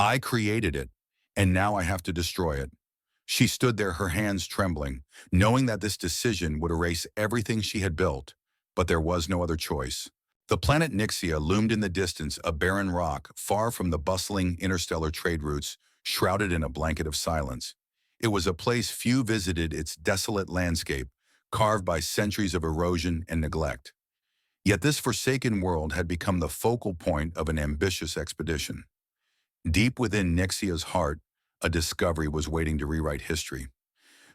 I created it, and now I have to destroy it. She stood there, her hands trembling, knowing that this decision would erase everything she had built, but there was no other choice. The planet Nyxia loomed in the distance, a barren rock, far from the bustling interstellar trade routes, shrouded in a blanket of silence. It was a place few visited, its desolate landscape, carved by centuries of erosion and neglect. Yet this forsaken world had become the focal point of an ambitious expedition. Deep within Nyxia's heart, a discovery was waiting to rewrite history.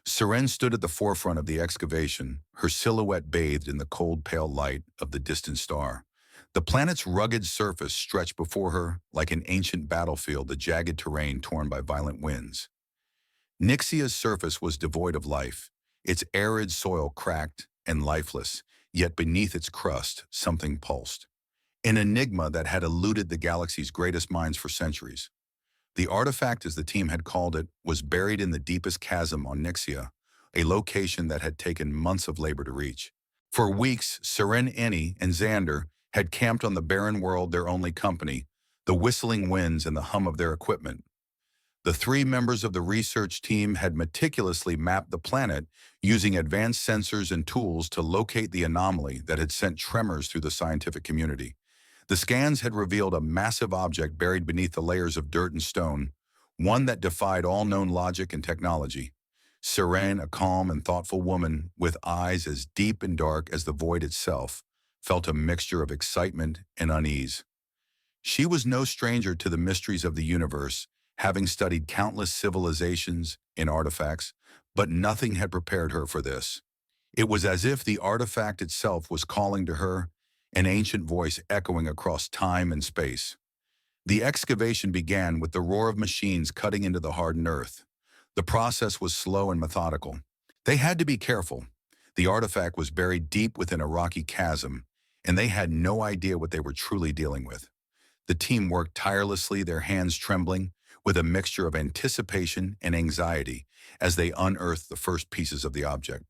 Seren stood at the forefront of the excavation, her silhouette bathed in the cold, pale light of the distant star. The planet's rugged surface stretched before her like an ancient battlefield, the jagged terrain torn by violent winds. Nyxia's surface was devoid of life, its arid soil cracked and lifeless, yet beneath its crust something pulsed. An enigma that had eluded the galaxy's greatest minds for centuries. The artifact, as the team had called it, was buried in the deepest chasm on Nyxia, a location that had taken months of labor to reach. For weeks, Seren, and Xander had camped on the barren world, their only company, the whistling winds and the hum of their equipment. The three members of the research team had meticulously mapped the planet using advanced sensors and tools to locate the anomaly that had sent tremors through the scientific community. The scans had revealed a massive object buried beneath the layers of dirt and stone, one that defied all known logic and technology. Seren, a calm and thoughtful woman with eyes as deep and dark as the void itself, felt a mixture of excitement and unease. She was no stranger to the mysteries of the universe, having studied countless civilizations and artifacts, but nothing had prepared her for this. It was as if the artifact itself was calling to her, an ancient voice echoing across time and space. The excavation began with the roar of machines cutting into the hardened earth. The process was slow and methodical. They had to be careful. The artifact was buried deep within a rocky chasm, and they had no idea what they were truly dealing with. The team worked tirelessly, their hands trembling, with a mixture of anticipation and anxiety as they unearthed the first pieces of the object.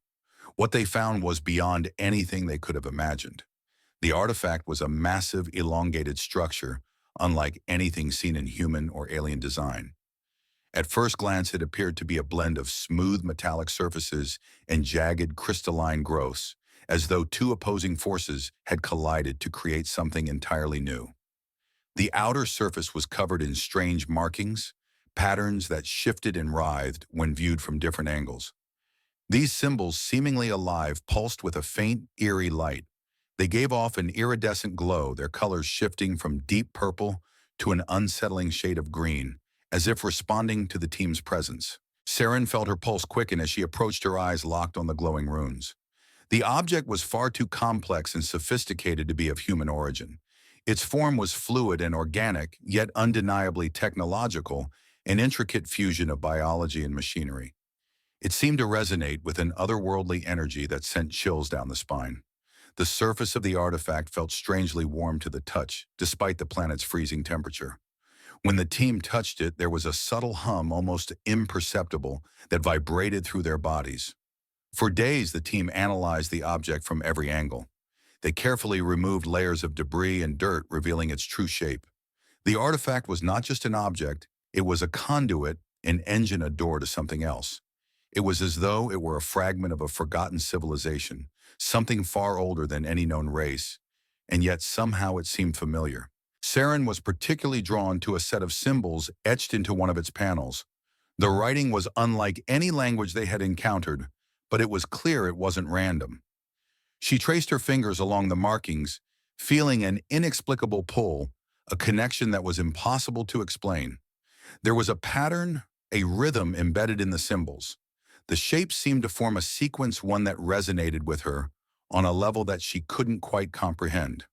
What they found was beyond anything they could have imagined. The artifact was a massive, elongated structure, unlike anything seen in human or alien design. At first glance, it appeared to be a blend of smooth metallic surfaces and jagged crystalline growths, as though two opposing forces had collided to create something entirely new. The outer surface was covered in strange markings, patterns that shifted and writhed when viewed from different angles. These symbols, seemingly alive, pulsed with a faint, eerie light. They gave off an iridescent glow, their colors shifting from deep purple to an unsettling shade of green, as if responding to the team's presence. Seren felt her pulse quicken as she approached, her eyes locked on the glowing runes. The object was far too complex and sophisticated to be of human origin. Its form was fluid and organic, yet undeniably technological, an intricate fusion of biology and machinery. It seemed to resonate with an otherworldly energy that sent chills down the spine. The surface of the artifact felt strangely warm to the touch, despite the planet's freezing temperature. When the team touched it, there was a subtle hum, almost imperceptible, that vibrated through their bodies. For days, the team analyzed the object from every angle. They carefully removed layers of debris and dirt, revealing its true shape. The artifact was not just an object, it was a conduit, an engine, a door to something else. It was as though it were a fragment of a forgotten civilization, something far older than any known race, and yet somehow it seemed familiar. Seren was particularly drawn to a set of symbols etched into one of its panels. The writing was unlike any language they had encountered, but it was clear it wasn't random. She traced her fingers along the markings, feeling an inexplicable pull, a connection that was impossible to explain. There was a pattern, a rhythm embedded in the symbols. The shapes seemed to form a sequence, one that resonated with her on a level that she couldn't quite comprehend.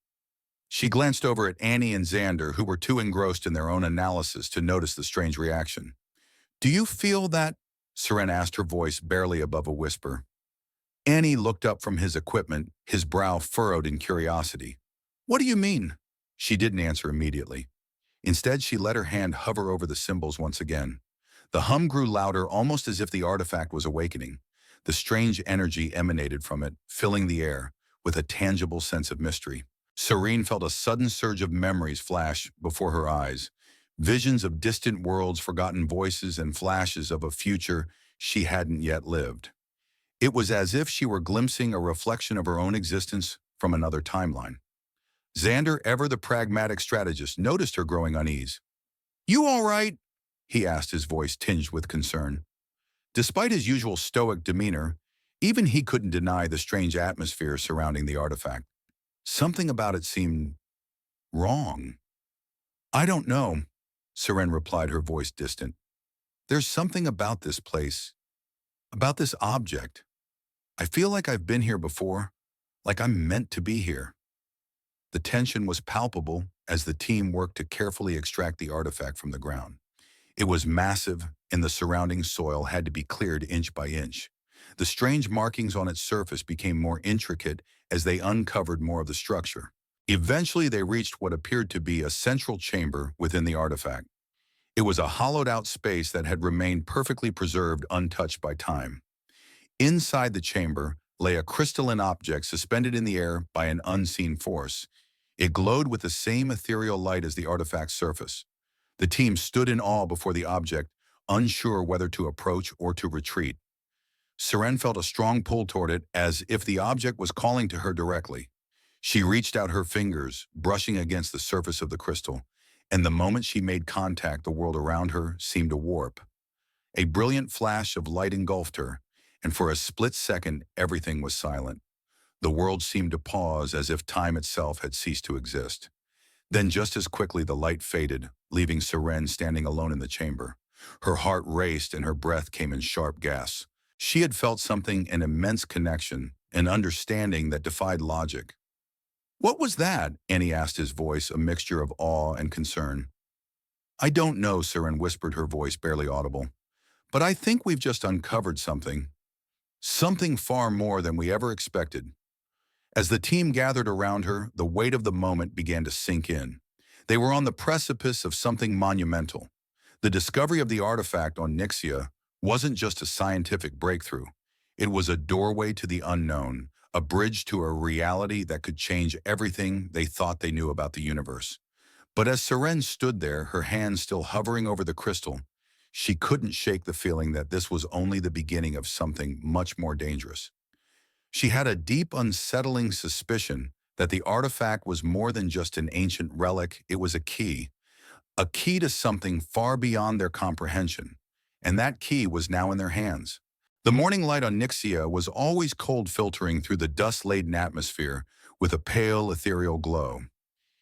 She glanced over at Annie and Xander, who were too engrossed in their own analysis to notice the strange reaction. "Do you feel that?" Seren asked, her voice barely above a whisper. Annie looked up from his equipment, his brow furrowed in curiosity. "What do you mean?" She didn't answer immediately. Instead, she let her hand hover over the symbols once again. The hum grew louder, almost as if the artifact was awakening. The strange energy emanated from it, filling the air with a tangible sense of mystery. Seren felt a sudden surge of memories flash before her eyes, visions of distant worlds, forgotten voices, and flashes of a future she hadn't yet lived. It was as if she were glimpsing a reflection of her own existence from another timeline. Xander, ever the pragmatic strategist, noticed her growing unease. "You all right?" he asked, his voice tinged with concern. Despite his usual stoic demeanor, even he couldn't deny the strange atmosphere surrounding the artifact. Something about it seemed wrong. "I don't know," Seren replied, her voice distant. "There's something about this place, about this object. I feel like I've been here before, like I'm meant to be here." The tension was palpable as the team worked to carefully extract the artifact from the ground. It was massive, and the surrounding soil had to be cleared inch by inch. The strange markings on its surface became more intricate as they uncovered more of the structure. Eventually, they reached what appeared to be a central chamber within the artifact. It was a hollowed-out space that had remained perfectly preserved, untouched by time. Inside the chamber lay a crystalline object suspended in the air by an unseen force. It glowed with the same ethereal light as the artifact's surface. The team stood in awe before the object, unsure whether to approach or to retreat. Seren felt a strong pull toward it, as if the object was calling to her directly. She reached out her fingers, brushing against the surface of the crystal, and the moment she made contact, the world around her seemed to warp. A brilliant flash of light engulfed her, and for a split second, everything was silent. The world seemed to pause, as if time itself had ceased to exist. Then just as quickly the light faded, leaving Seren standing alone in the chamber. Her heart raced and her breath came in sharp gasps. She had felt something, an immense connection, an understanding that defied logic. "What was that?" Annie asked, his voice a mixture of awe and concern. "I don't know," Seren whispered, her voice barely audible. "But I think we've just uncovered something. Something far more than we ever expected." As the team gathered around her, the weight of the moment began to sink in. They were on the precipice of something monumental. The discovery of the artifact on Nyxia wasn't just a scientific breakthrough. It was a doorway to the unknown, a bridge to a reality that could change everything they thought they knew about the universe. But as Seren stood there, her hands still hovering over the crystal, she couldn't shake the feeling that this was only the beginning of something much more dangerous. She had a deep, unsettling suspicion that the artifact was more than just an ancient relic. It was a key to something far beyond their comprehension, and that key was now in their hands. The morning light on Nyxia was always cold, filtering through the dust-laden atmosphere with a pale, ethereal glow.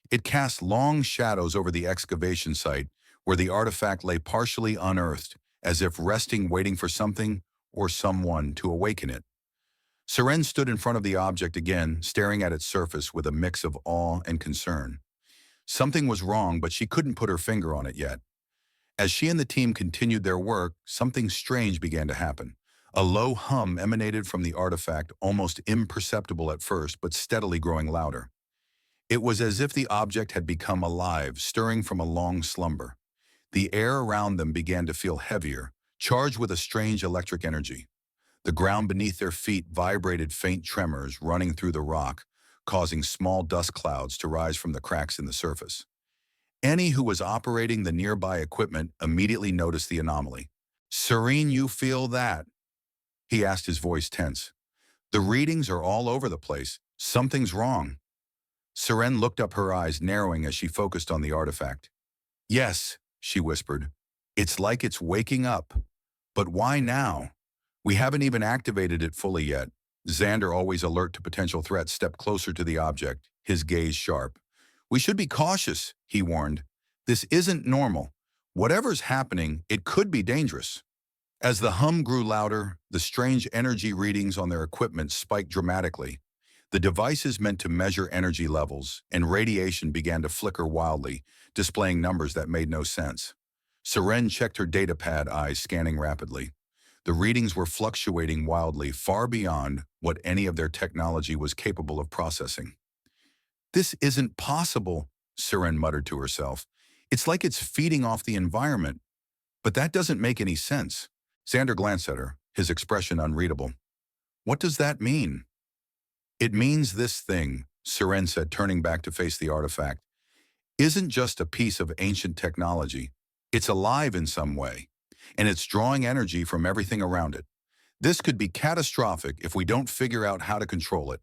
It cast long shadows over the excavation site where the artifact lay partially unearthed, as if resting, waiting for something or someone to awaken it. Seren stood in front of the object again, staring at its surface with a mix of awe and concern. Something was wrong, but she couldn't put her finger on it yet. As she and the team continued their work, something strange began to happen. A low hum emanated from the artifact, almost imperceptible at first, but steadily growing louder. It was as if the object had become alive, stirring from a long slumber. The air around them began to feel heavier, charged with a strange electric energy. The ground beneath their feet vibrated, faint tremors running through the rock, causing small dust clouds to rise from the cracks in the surface. Annie, who was operating the nearby equipment, immediately noticed the anomaly. "Seren, you feel that?" he asked, his voice tense. "The readings are all over the place. Something's wrong." Seren looked up, her eyes narrowing as she focused on the artifact. "Yes," she whispered. "It's like it's waking up. But why now? We haven't even activated it fully yet." Xander, always alert to potential threats, stepped closer to the object, his gaze sharp. "We should be cautious," he warned. "This isn't normal. Whatever's happening, it could be dangerous." As the hum grew louder, the strange energy readings on their equipment spiked dramatically. The devices meant to measure energy levels, and radiation began to flicker wildly, displaying numbers that made no sense. Seren checked her datapad, eyes scanning rapidly. The readings were fluctuating wildly, far beyond what any of their technology was capable of processing. "This isn't possible," Seren muttered to herself. "It's like it's feeding off the environment. But that doesn't make any sense." Xander glanced at her, his expression unreadable. "What does that mean?" "It means this thing," Seren said, turning back to face the artifact. isn't just a piece of ancient technology. It's alive in some way, and it's drawing energy from everything around it. This could be catastrophic if we don't figure out how to control it.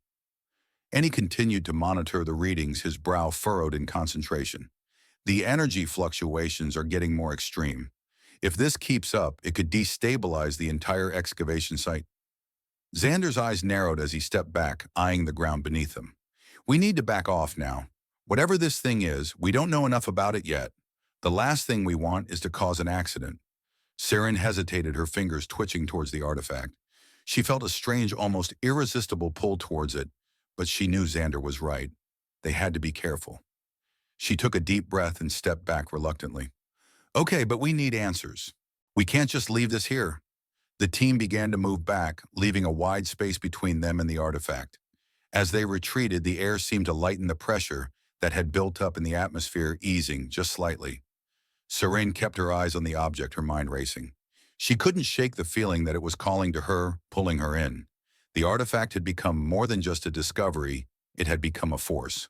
And he continued to monitor the readings, his brow furrowed in concentration. The energy fluctuations are getting more extreme. If this keeps up, it could destabilize the entire excavation site. Xander's eyes narrowed as he stepped back, eyeing the ground beneath him. We need to back off now. Whatever this thing is, we don't know enough about it yet. The last thing we want is to cause an accident. Seren hesitated, her fingers twitching towards the artifact. She felt a strange, almost irresistible pull towards it, but she knew Xander was right. They had to be careful. She took a deep breath and stepped back reluctantly. Okay, but we need answers. We can't just leave this here. The team began to move back, leaving a wide space between them and the artifact. As they retreated, the air seemed to lighten the pressure that had built up in the atmosphere, easing just slightly. Seren kept her eyes on the object, her mind racing. She couldn't shake the feeling that it was calling to her, pulling her in. The artifact had become more than just a discovery, it had become a force.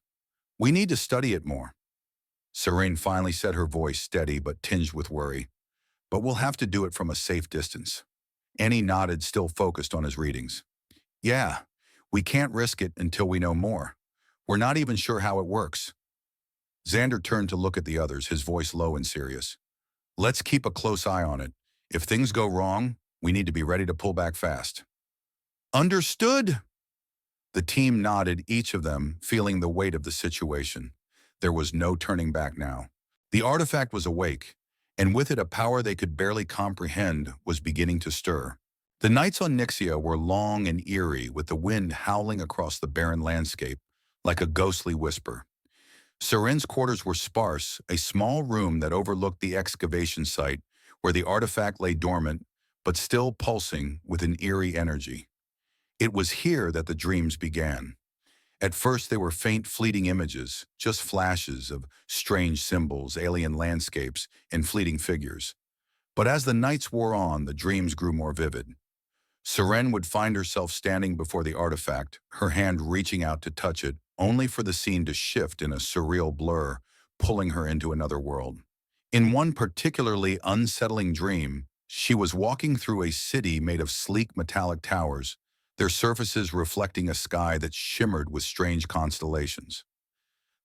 We need to study it more. Seren finally said, her voice steady but tinged with worry. But we'll have to do it from a safe distance. Annie nodded, still focused on his readings. Yeah, we can't risk it until we know more. We're not even sure how it works. Xander turned to look at the others, his voice low and serious. Let's keep a close eye on it. If things go wrong, we need to be ready to pull back fast. Understood? The team nodded, each of them feeling the weight of the situation. There was no turning back now. The artifact was awake, and with it a power they could barely comprehend was beginning to stir. The nights on Nyxia were long and eerie, with the wind howling across the barren landscape like a ghostly whisper. Seren's quarters were sparse, a small room that overlooked the excavation site where the artifact lay dormant, but still pulsing with an eerie energy. It was here that the dreams began. At first they were faint, fleeting images, just flashes of strange symbols, alien landscapes, and fleeting figures. But as the nights wore on, the dreams grew more vivid. Seren would find herself standing before the artifact, her hand reaching out to touch it, only for the scene to shift in a surreal blur, pulling her into another world. In one particularly unsettling dream, she was walking through a city made of sleek metallic towers, their surfaces reflecting a sky that shimmered with strange constellations.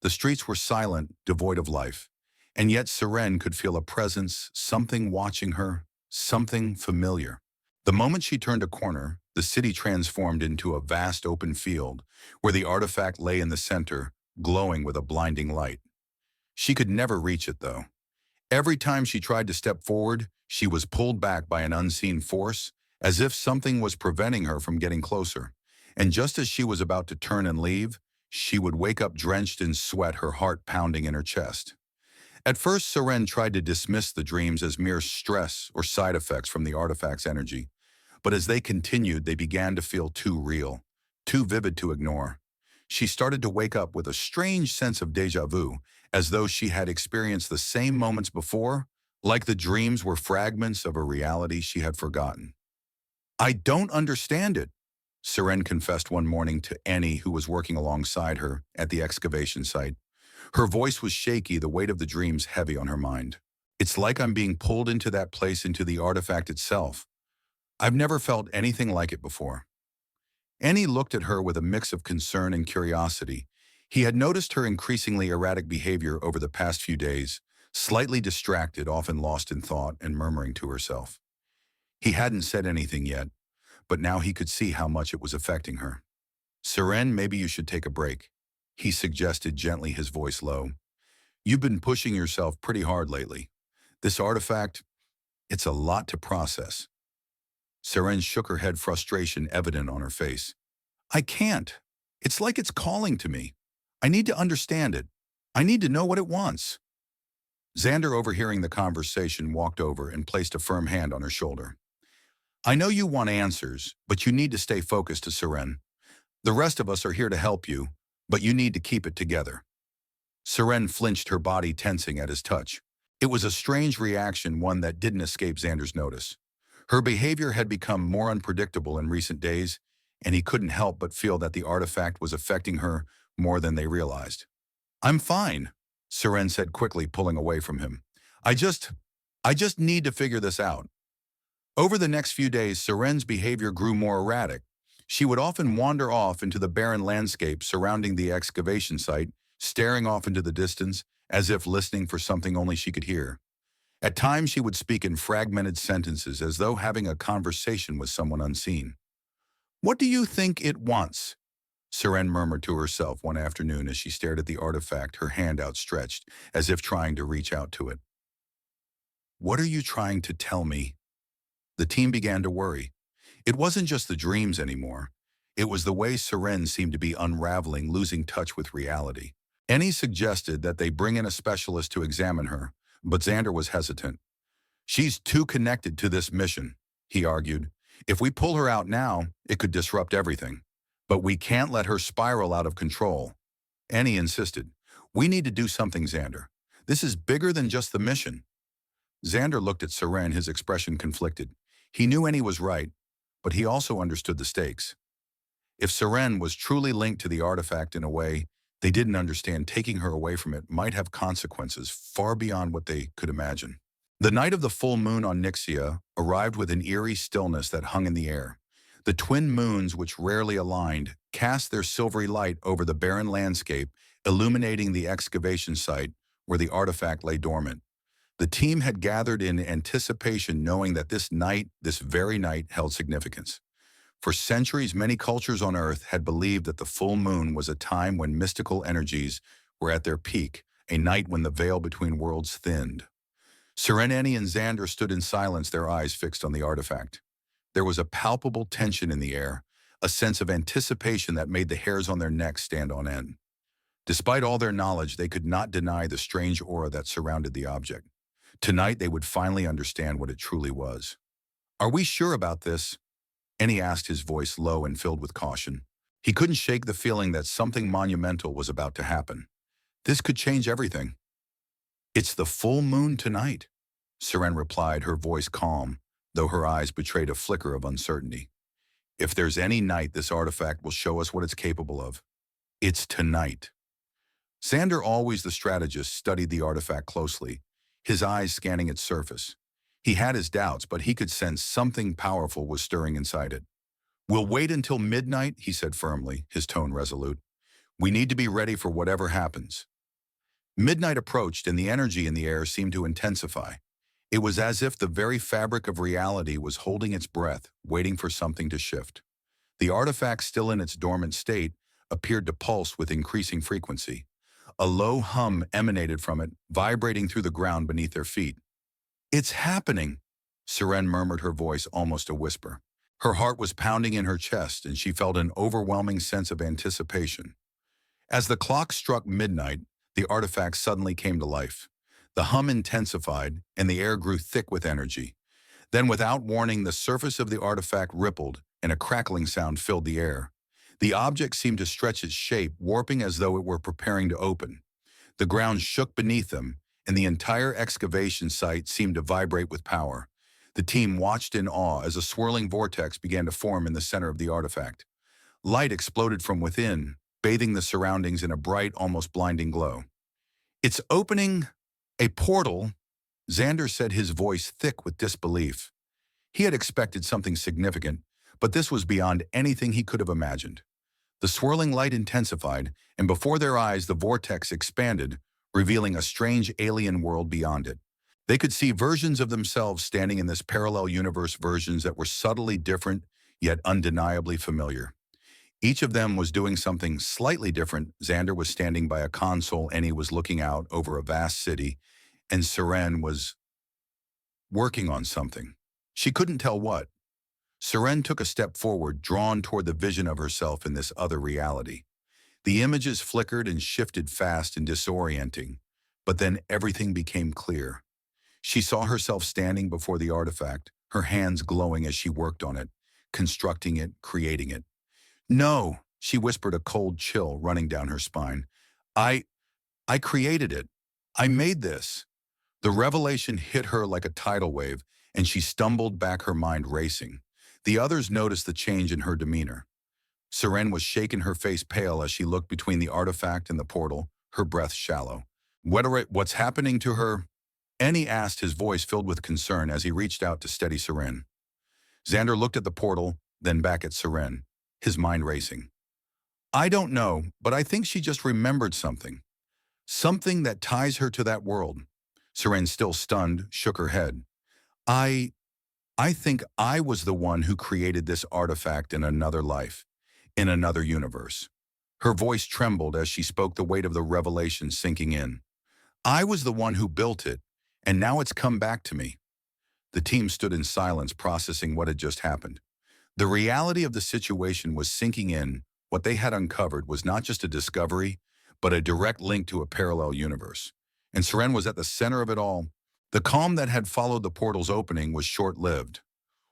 The streets were silent, devoid of life, and yet Seren could feel a presence, something watching her, something familiar. The moment she turned a corner, the city transformed into a vast open field, where the artifact lay in the center, glowing with a blinding light. She could never reach it, though. Every time she tried to step forward, she was pulled back by an unseen force, as if something was preventing her from getting closer. And just as she was about to turn and leave, she would wake up drenched in sweat, her heart pounding in her chest. At first, Seren tried to dismiss the dreams as mere stress or side effects from the artifact's energy. But as they continued, they began to feel too real, too vivid to ignore. She started to wake up with a strange sense of déjà vu, as though she had experienced the same moments before, like the dreams were fragments of a reality she had forgotten. I don't understand it, Seren confessed one morning to Annie, who was working alongside her at the excavation site. Her voice was shaky, the weight of the dreams heavy on her mind. It's like I'm being pulled into that place, into the artifact itself. I've never felt anything like it before. Annie looked at her with a mix of concern and curiosity. He had noticed her increasingly erratic behavior over the past few days, slightly distracted, often lost in thought and murmuring to herself. He hadn't said anything yet, but now he could see how much it was affecting her. Seren, maybe you should take a break, he suggested gently, his voice low. You've been pushing yourself pretty hard lately. This artifact, it's a lot to process. Seren shook her head, frustration evident on her face. I can't. It's like it's calling to me. I need to understand it. I need to know what it wants. Xander, overhearing the conversation, walked over and placed a firm hand on her shoulder. I know you want answers, but you need to stay focused, to Seren. The rest of us are here to help you, but you need to keep it together. Seren flinched, her body tensing at his touch. It was a strange reaction, one that didn't escape Xander's notice. Her behavior had become more unpredictable in recent days, and he couldn't help but feel that the artifact was affecting her more than they realized. I'm fine, Seren said quickly, pulling away from him. I just, I just need to figure this out. Over the next few days, Seren's behavior grew more erratic. She would often wander off into the barren landscape surrounding the excavation site, staring off into the distance, as if listening for something only she could hear. At times, she would speak in fragmented sentences as though having a conversation with someone unseen. What do you think it wants? Seren murmured to herself one afternoon as she stared at the artifact, her hand outstretched, as if trying to reach out to it. What are you trying to tell me? The team began to worry. It wasn't just the dreams anymore. It was the way Seren seemed to be unraveling, losing touch with reality. Annie suggested that they bring in a specialist to examine her, but Xander was hesitant. She's too connected to this mission, he argued. If we pull her out now, it could disrupt everything. But we can't let her spiral out of control. Annie insisted. We need to do something, Xander. This is bigger than just the mission. Xander looked at Seren, his expression conflicted. He knew Annie was right, but he also understood the stakes. If Seren was truly linked to the artifact in a way they didn't understand, taking her away from it might have consequences far beyond what they could imagine. The night of the full moon on Nyxia arrived with an eerie stillness that hung in the air. The twin moons, which rarely aligned, cast their silvery light over the barren landscape, illuminating the excavation site where the artifact lay dormant. The team had gathered in anticipation, knowing that this night, this very night, held significance. For centuries, many cultures on Earth had believed that the full moon was a time when mystical energies were at their peak, a night when the veil between worlds thinned. Seren, Annie, and Xander stood in silence, their eyes fixed on the artifact. There was a palpable tension in the air, a sense of anticipation that made the hairs on their necks stand on end. Despite all their knowledge, they could not deny the strange aura that surrounded the object. Tonight, they would finally understand what it truly was. Are we sure about this? Annie asked, his voice low and filled with caution. He couldn't shake the feeling that something monumental was about to happen. This could change everything. It's the full moon tonight, Seren replied, her voice calm, though her eyes betrayed a flicker of uncertainty. If there's any night this artifact will show us what it's capable of, it's tonight. Xander, always the strategist, studied the artifact closely, his eyes scanning its surface. He had his doubts, but he could sense something powerful was stirring inside it. We'll wait until midnight, he said firmly, his tone resolute. We need to be ready for whatever happens. Midnight approached, and the energy in the air seemed to intensify. It was as if the very fabric of reality was holding its breath, waiting for something to shift. The artifact, still in its dormant state, appeared to pulse with increasing frequency. A low hum emanated from it, vibrating through the ground beneath their feet. It's happening, Seren murmured, her voice almost a whisper. Her heart was pounding in her chest, and she felt an overwhelming sense of anticipation. As the clock struck midnight, the artifact suddenly came to life. The hum intensified, and the air grew thick with energy. Then, without warning, the surface of the artifact rippled, and a crackling sound filled the air. The object seemed to stretch its shape, warping as though it were preparing to open. The ground shook beneath them, and the entire excavation site seemed to vibrate with power. The team watched in awe as a swirling vortex began to form in the center of the artifact. Light exploded from within, bathing the surroundings in a bright, almost blinding glow. It's opening a portal, Xander said, his voice thick with disbelief. He had expected something significant, but this was beyond anything he could have imagined. The swirling light intensified, and before their eyes the vortex expanded, revealing a strange alien world beyond it. They could see versions of themselves standing in this parallel universe, versions that were subtly different, yet undeniably familiar. Each of them was doing something slightly different. Xander was standing by a console, Annie was looking out over a vast city, and Seren was working on something. She couldn't tell what. Seren took a step forward, drawn toward the vision of herself in this other reality. The images flickered and shifted fast and disorienting, but then everything became clear. She saw herself standing before the artifact, her hands glowing as she worked on it, constructing it, creating it. No, she whispered, a cold chill running down her spine. I created it. I made this. The revelation hit her like a tidal wave, and she stumbled back, her mind racing. The others noticed the change in her demeanor. Seren was shaken, her face pale as she looked between the artifact and the portal, her breath shallow. What's happening to her? Annie asked, his voice filled with concern as he reached out to steady Seren. Xander looked at the portal, then back at Seren, his mind racing. I don't know, but I think she just remembered something. Something that ties her to that world. Seren, still stunned, shook her head. I I think I was the one who created this artifact in another life, in another universe. Her voice trembled as she spoke, the weight of the revelation sinking in. I was the one who built it, and now it's come back to me. The team stood in silence, processing what had just happened. The reality of the situation was sinking in. What they had uncovered was not just a discovery, but a direct link to a parallel universe. And Seren was at the center of it all. The calm that had followed the portal's opening was short-lived.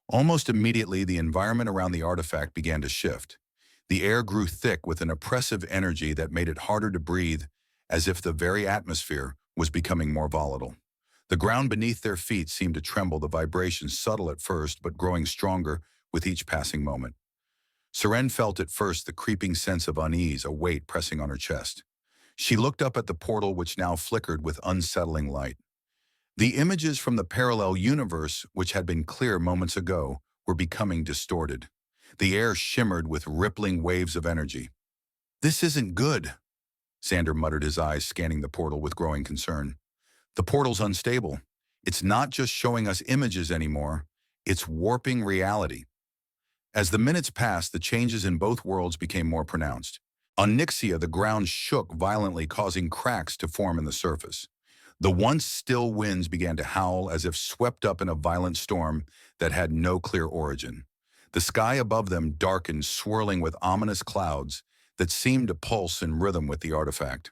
Almost immediately, the environment around the artifact began to shift. The air grew thick with an oppressive energy that made it harder to breathe, as if the very atmosphere was becoming more volatile. The ground beneath their feet seemed to tremble, the vibrations subtle at first, but growing stronger with each passing moment. Seren felt at first the creeping sense of unease, a weight pressing on her chest. She looked up at the portal, which now flickered with unsettling light. The images from the parallel universe, which had been clear moments ago, were becoming distorted. The air shimmered with rippling waves of energy. This isn't good, Xander muttered, his eyes scanning the portal with growing concern. The portal's unstable. It's not just showing us images anymore, it's warping reality. As the minutes passed, the changes in both worlds became more pronounced. On Nyxia, the ground shook violently, causing cracks to form in the surface. The once still winds began to howl as if swept up in a violent storm that had no clear origin. The sky above them darkened, swirling with ominous clouds that seemed to pulse in rhythm with the artifact.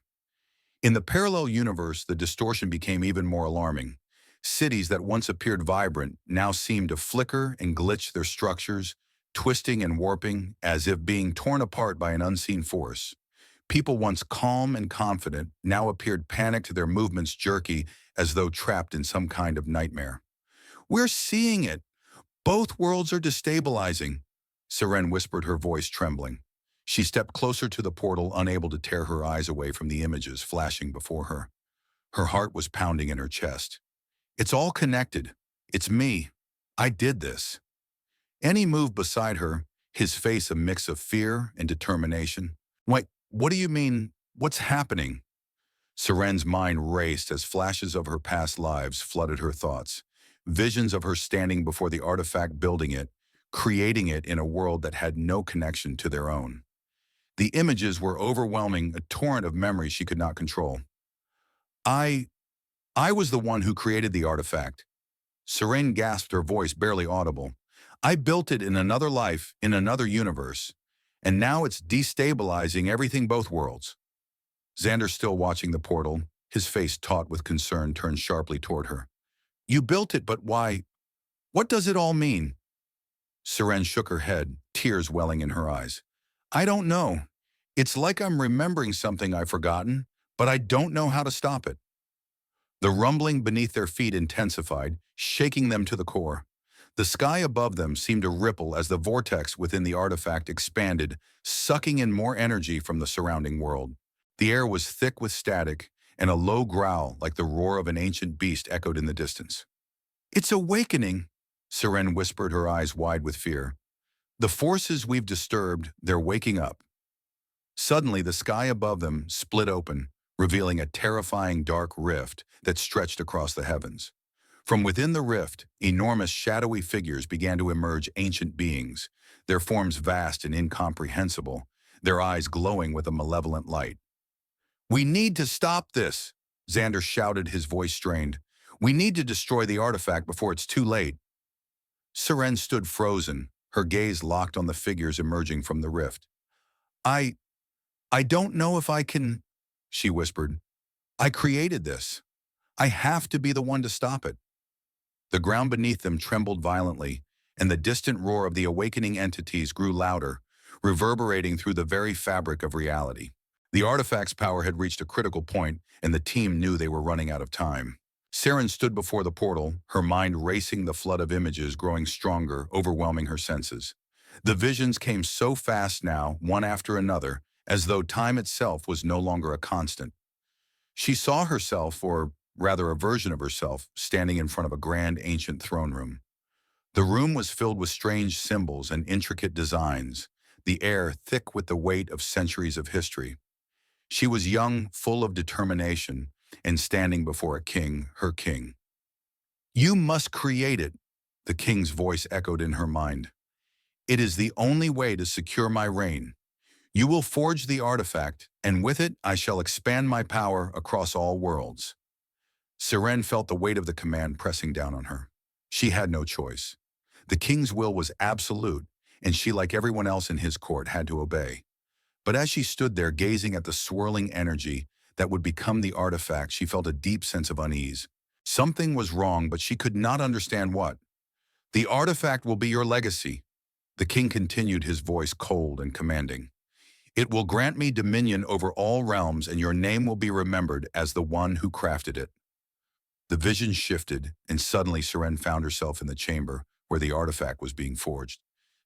In the parallel universe, the distortion became even more alarming. Cities that once appeared vibrant now seemed to flicker and glitch, their structures twisting and warping as if being torn apart by an unseen force. People once calm and confident now appeared panicked, their movements jerky as though trapped in some kind of nightmare. We're seeing it. Both worlds are destabilizing, Seren whispered, her voice trembling. She stepped closer to the portal, unable to tear her eyes away from the images flashing before her. Her heart was pounding in her chest. It's all connected. It's me. I did this. Annie moved beside her, his face a mix of fear and determination. Wait, what do you mean? What's happening? Seren's mind raced as flashes of her past lives flooded her thoughts. Visions of her standing before the artifact, building it, creating it in a world that had no connection to their own. The images were overwhelming, a torrent of memories she could not control. I was the one who created the artifact. Seren gasped, her voice barely audible. I built it in another life, in another universe, and now it's destabilizing everything, both worlds. Xander, still watching the portal, his face taut with concern, turned sharply toward her. You built it, but why? What does it all mean? Seren shook her head, tears welling in her eyes. I don't know. It's like I'm remembering something I've forgotten, but I don't know how to stop it. The rumbling beneath their feet intensified, shaking them to the core. The sky above them seemed to ripple as the vortex within the artifact expanded, sucking in more energy from the surrounding world. The air was thick with static, and a low growl like the roar of an ancient beast echoed in the distance. It's awakening, Seren whispered, her eyes wide with fear. The forces we've disturbed, they're waking up. Suddenly, the sky above them split open, revealing a terrifying dark rift that stretched across the heavens. From within the rift, enormous shadowy figures began to emerge, ancient beings, their forms vast and incomprehensible, their eyes glowing with a malevolent light. We need to stop this, Xander shouted, his voice strained. We need to destroy the artifact before it's too late. Seren stood frozen, her gaze locked on the figures emerging from the rift. I don't know if I can, she whispered. I created this. I have to be the one to stop it. The ground beneath them trembled violently, and the distant roar of the awakening entities grew louder, reverberating through the very fabric of reality. The artifact's power had reached a critical point, and the team knew they were running out of time. Seren stood before the portal, her mind racing, the flood of images growing stronger, overwhelming her senses. The visions came so fast now, one after another, as though time itself was no longer a constant. She saw herself, or rather a version of herself, standing in front of a grand ancient throne room. The room was filled with strange symbols and intricate designs, the air thick with the weight of centuries of history. She was young, full of determination, and standing before a king, her king. "You must create it," the king's voice echoed in her mind. "It is the only way to secure my reign. You will forge the artifact, and with it I shall expand my power across all worlds." Seren felt the weight of the command pressing down on her. She had no choice. The king's will was absolute, and she, like everyone else in his court, had to obey. But as she stood there gazing at the swirling energy that would become the artifact, she felt a deep sense of unease. Something was wrong, but she could not understand what. "The artifact will be your legacy," the king continued, his voice cold and commanding. "It will grant me dominion over all realms, and your name will be remembered as the one who crafted it." The vision shifted, and suddenly Seren found herself in the chamber where the artifact was being forged.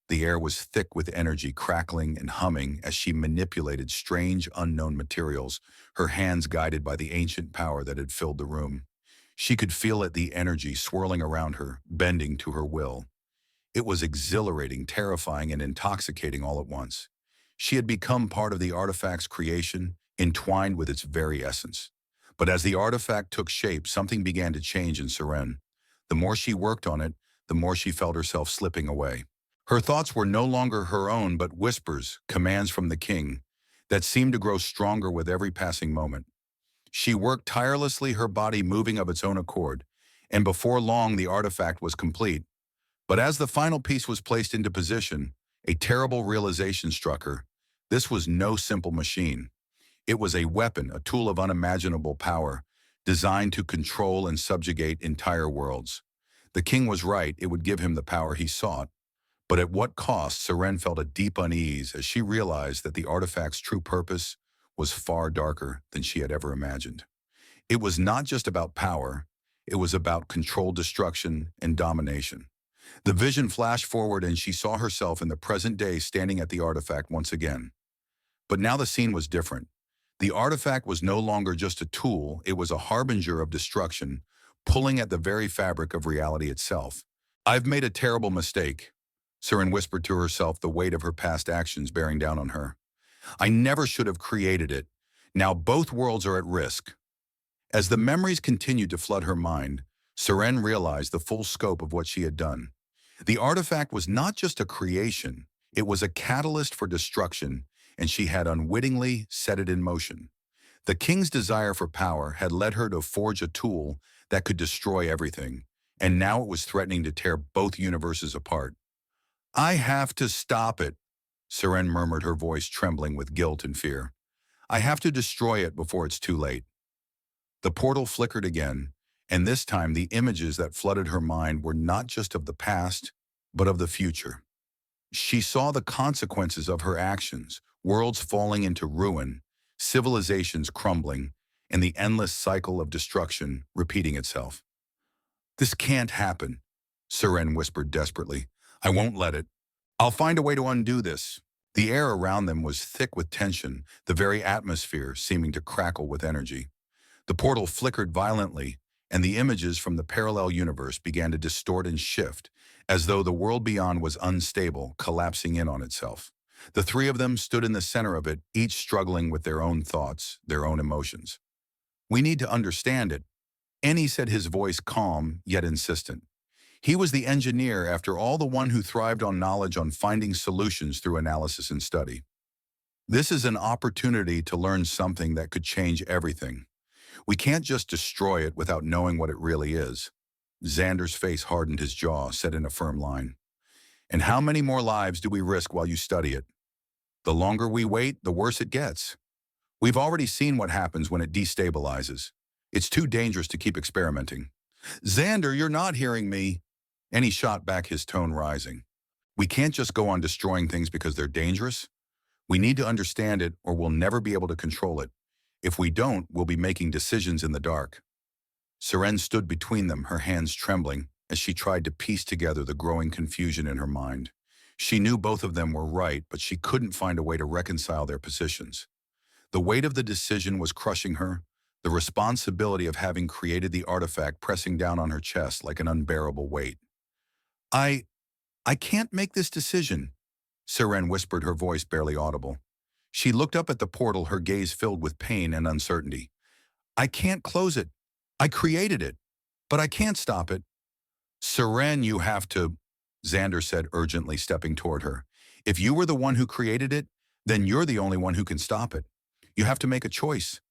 The air was thick with energy, crackling and humming as she manipulated strange, unknown materials, her hands guided by the ancient power that had filled the room. She could feel it, the energy swirling around her, bending to her will. It was exhilarating, terrifying, and intoxicating all at once. She had become part of the artifact's creation, entwined with its very essence. But as the artifact took shape, something began to change in Seren. The more she worked on it, the more she felt herself slipping away. Her thoughts were no longer her own, but whispers, commands from the king, that seemed to grow stronger with every passing moment. She worked tirelessly, her body moving of its own accord, and before long the artifact was complete. But as the final piece was placed into position, a terrible realization struck her. This was no simple machine. It was a weapon, a tool of unimaginable power, designed to control and subjugate entire worlds. The king was right, it would give him the power he sought. But at what cost? Seren felt a deep unease as she realized that the artifact's true purpose was far darker than she had ever imagined. It was not just about power, it was about controlled destruction and domination. The vision flashed forward and she saw herself in the present day standing at the artifact once again. But now the scene was different. The artifact was no longer just a tool, it was a harbinger of destruction, pulling at the very fabric of reality itself. "I've made a terrible mistake," Seren whispered to herself, the weight of her past actions bearing down on her. "I never should have created it. Now both worlds are at risk." As the memories continued to flood her mind, Seren realized the full scope of what she had done. The artifact was not just a creation, it was a catalyst for destruction, and she had unwittingly set it in motion. The king's desire for power had led her to forge a tool that could destroy everything, and now it was threatening to tear both universes apart. "I have to stop it," Seren murmured, her voice trembling with guilt and fear. "I have to destroy it before it's too late." The portal flickered again, and this time the images that flooded her mind were not just of the past, but of the future. She saw the consequences of her actions, worlds falling into ruin, civilizations crumbling, and the endless cycle of destruction repeating itself. "This can't happen," Seren whispered desperately. "I won't let it. I'll find a way to undo this." The air around them was thick with tension, the very atmosphere seeming to crackle with energy. The portal flickered violently, and the images from the parallel universe began to distort and shift, as though the world beyond was unstable, collapsing in on itself. The three of them stood in the center of it, each struggling with their own thoughts, their own emotions. "We need to understand it," Annie said, his voice calm yet insistent. He was the engineer, after all, the one who thrived on knowledge, on finding solutions through analysis and study. "This is an opportunity to learn something that could change everything. We can't just destroy it without knowing what it really is." Xander's face hardened, his jaw set in a firm line. "And how many more lives do we risk while you study it? The longer we wait, the worse it gets. We've already seen what happens when it destabilizes. It's too dangerous to keep experimenting." "Xander, you're not hearing me," and he shot back, his tone rising. "We can't just go on destroying things because they're dangerous. We need to understand it, or we'll never be able to control it. If we don't, we'll be making decisions in the dark." Seren stood between them, her hands trembling, as she tried to piece together the growing confusion in her mind. She knew both of them were right, but she couldn't find a way to reconcile their positions. The weight of the decision was crushing her, the responsibility of having created the artifact pressing down on her chest like an unbearable weight. I, I can't make this decision, Seren whispered, her voice barely audible. She looked up at the portal, her gaze filled with pain and uncertainty. I can't close it. I created it, but I can't stop it. Seren, you have to, Xander said urgently, stepping toward her. If you were the one who created it, then you're the only one who can stop it. You have to make a choice.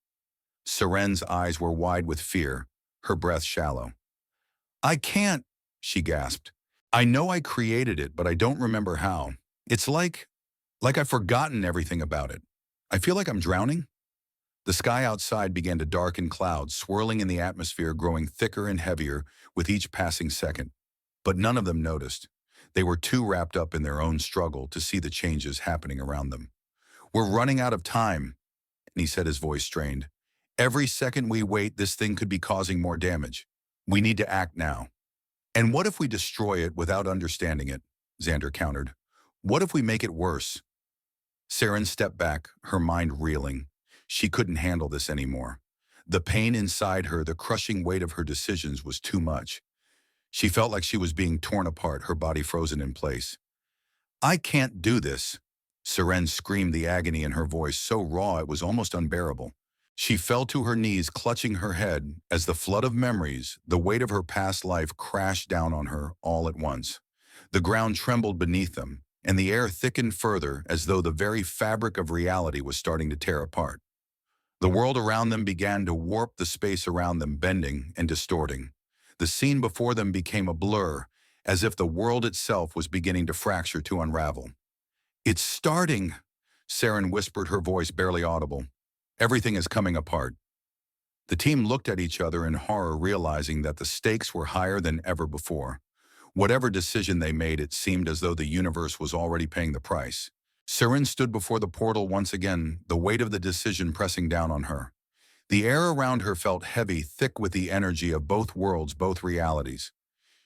Seren's eyes were wide with fear, her breath shallow. I can't, she gasped. I know I created it, but I don't remember how. It's like I've forgotten everything about it. I feel like I'm drowning. The sky outside began to darken, clouds swirling in the atmosphere, growing thicker and heavier with each passing second. But none of them noticed. They were too wrapped up in their own struggle to see the changes happening around them. We're running out of time, and he said, his voice strained. Every second we wait, this thing could be causing more damage. We need to act now. And what if we destroy it without understanding it? Xander countered. What if we make it worse? Seren stepped back, her mind reeling. She couldn't handle this anymore. The pain inside her, the crushing weight of her decisions was too much. She felt like she was being torn apart, her body frozen in place. I can't do this, Seren screamed, the agony in her voice so raw it was almost unbearable. She fell to her knees, clutching her head, as the flood of memories, the weight of her past life, crashed down on her all at once. The ground trembled beneath them, and the air thickened further, as though the very fabric of reality was starting to tear apart. The world around them began to warp, the space around them bending and distorting. The scene before them became a blur, as if the world itself was beginning to fracture, to unravel. It's starting, Seren whispered, her voice barely audible. Everything is coming apart. The team looked at each other in horror, realizing that the stakes were higher than ever before. Whatever decision they made, it seemed as though the universe was already paying the price. Seren stood before the portal once again, the weight of the decision pressing down on her. The air around her felt heavy, thick with the energy of both worlds, both realities.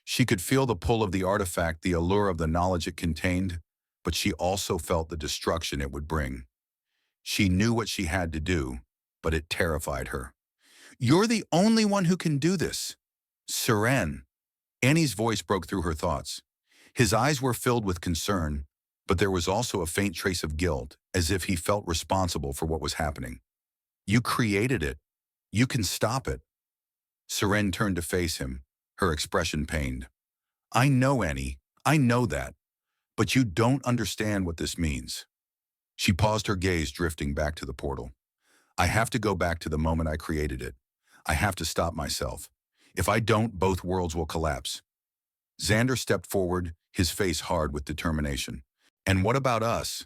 She could feel the pull of the artifact, the allure of the knowledge it contained, but she also felt the destruction it would bring. She knew what she had to do, but it terrified her. You're the only one who can do this. Seren. Annie's voice broke through her thoughts. His eyes were filled with concern, but there was also a faint trace of guilt, as if he felt responsible for what was happening. You created it. You can stop it. Seren turned to face him, her expression pained. I know, Annie. I know that. But you don't understand what this means. She paused, her gaze drifting back to the portal. I have to go back to the moment I created it. I have to stop myself. If I don't, both worlds will collapse. Xander stepped forward, his face hard with determination. And what about us?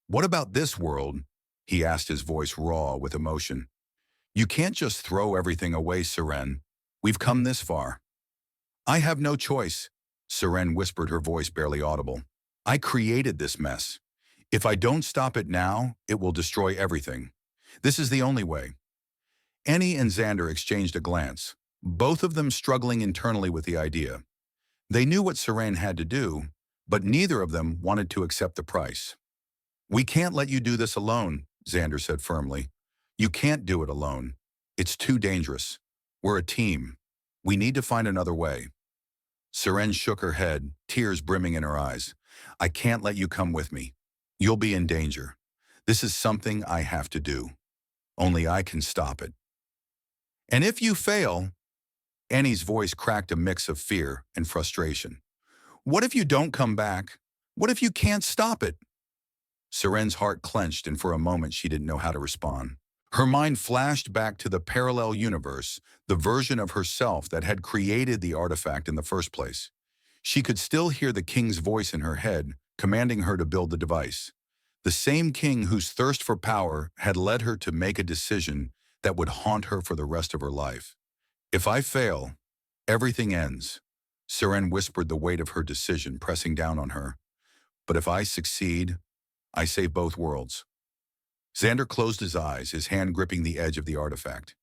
What about this world? He asked, his voice raw with emotion. You can't just throw everything away, Seren. We've come this far. I have no choice, Seren whispered, her voice barely audible. I created this mess. If I don't stop it now, it will destroy everything. This is the only way. Annie and Xander exchanged a glance, both of them struggling internally with the idea. They knew what Seren had to do, but neither of them wanted to accept the price. We can't let you do this alone, Xander said firmly. You can't do it alone. It's too dangerous. We're a team. We need to find another way. Seren shook her head, tears brimming in her eyes. I can't let you come with me. You'll be in danger. This is something I have to do. Only I can stop it. And if you fail, Annie's voice cracked a mix of fear and frustration. What if you don't come back? What if you can't stop it? Seren's heart clenched, and for a moment she didn't know how to respond. Her mind flashed back to the parallel universe, the version of herself that had created the artifact in the first place. She could still hear the king's voice in her head, commanding her to build the device. The same king whose thirst for power had led her to make a decision that would haunt her for the rest of her life. If I fail, everything ends, Seren whispered, the weight of her decision pressing down on her. But if I succeed, I save both worlds. Xander closed his eyes, his hand gripping the edge of the artifact.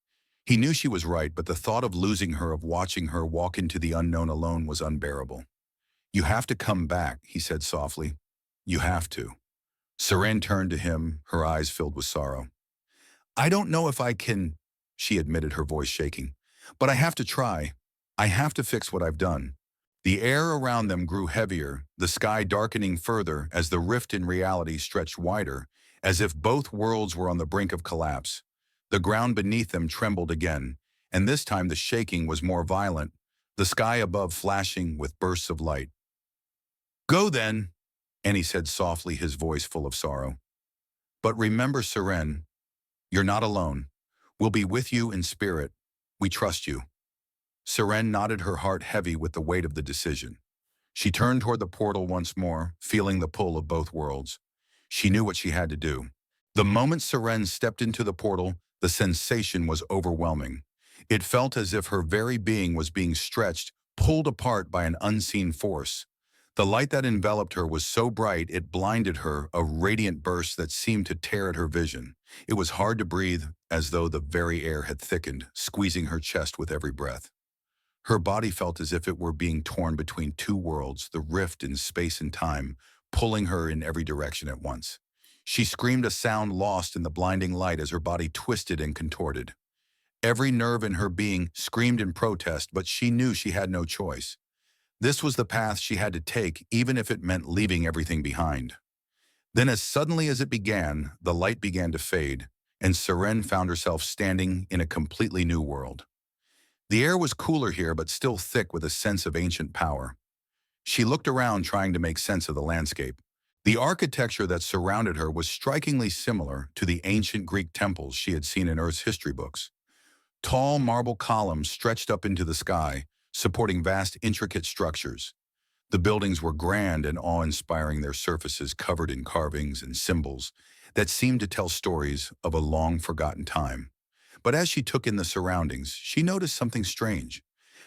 He knew she was right, but the thought of losing her, of watching her walk into the unknown alone, was unbearable. You have to come back, he said softly. You have to. Seren turned to him, her eyes filled with sorrow. I don't know if I can, she admitted, her voice shaking. "But I have to try. I have to fix what I've done." The air around them grew heavier, the sky darkening further as the rift in reality stretched wider, as if both worlds were on the brink of collapse. The ground beneath them trembled again, and this time the shaking was more violent, the sky above flashing with bursts of light. "Go then," Annie said softly, his voice full of sorrow. "But remember, Seren, you're not alone. We'll be with you in spirit. We trust you." Seren nodded, her heart heavy with the weight of the decision. She turned toward the portal once more, feeling the pull of both worlds. She knew what she had to do. The moment Seren stepped into the portal, the sensation was overwhelming. It felt as if her very being was being stretched, pulled apart by an unseen force. The light that enveloped her was so bright it blinded her, a radiant burst that seemed to tear at her vision. It was hard to breathe, as though the very air had thickened, squeezing her chest with every breath. Her body felt as if it were being torn between two worlds, the rift in space and time, pulling her in every direction at once. She screamed, a sound lost in the blinding light as her body twisted and contorted. Every nerve in her being screamed in protest, but she knew she had no choice. This was the path she had to take, even if it meant leaving everything behind. Then, as suddenly as it began, the light began to fade, and Seren found herself standing in a completely new world. The air was cooler here, but still thick with a sense of ancient power. She looked around, trying to make sense of the landscape. The architecture that surrounded her was strikingly similar to the ancient Greek temples she had seen in Earth's history books. Tall marble columns stretched up into the sky, supporting vast, intricate structures. The buildings were grand and awe-inspiring, their surfaces covered in carvings and symbols that seemed to tell stories of a long-forgotten time. But as she took in the surroundings, she noticed something strange.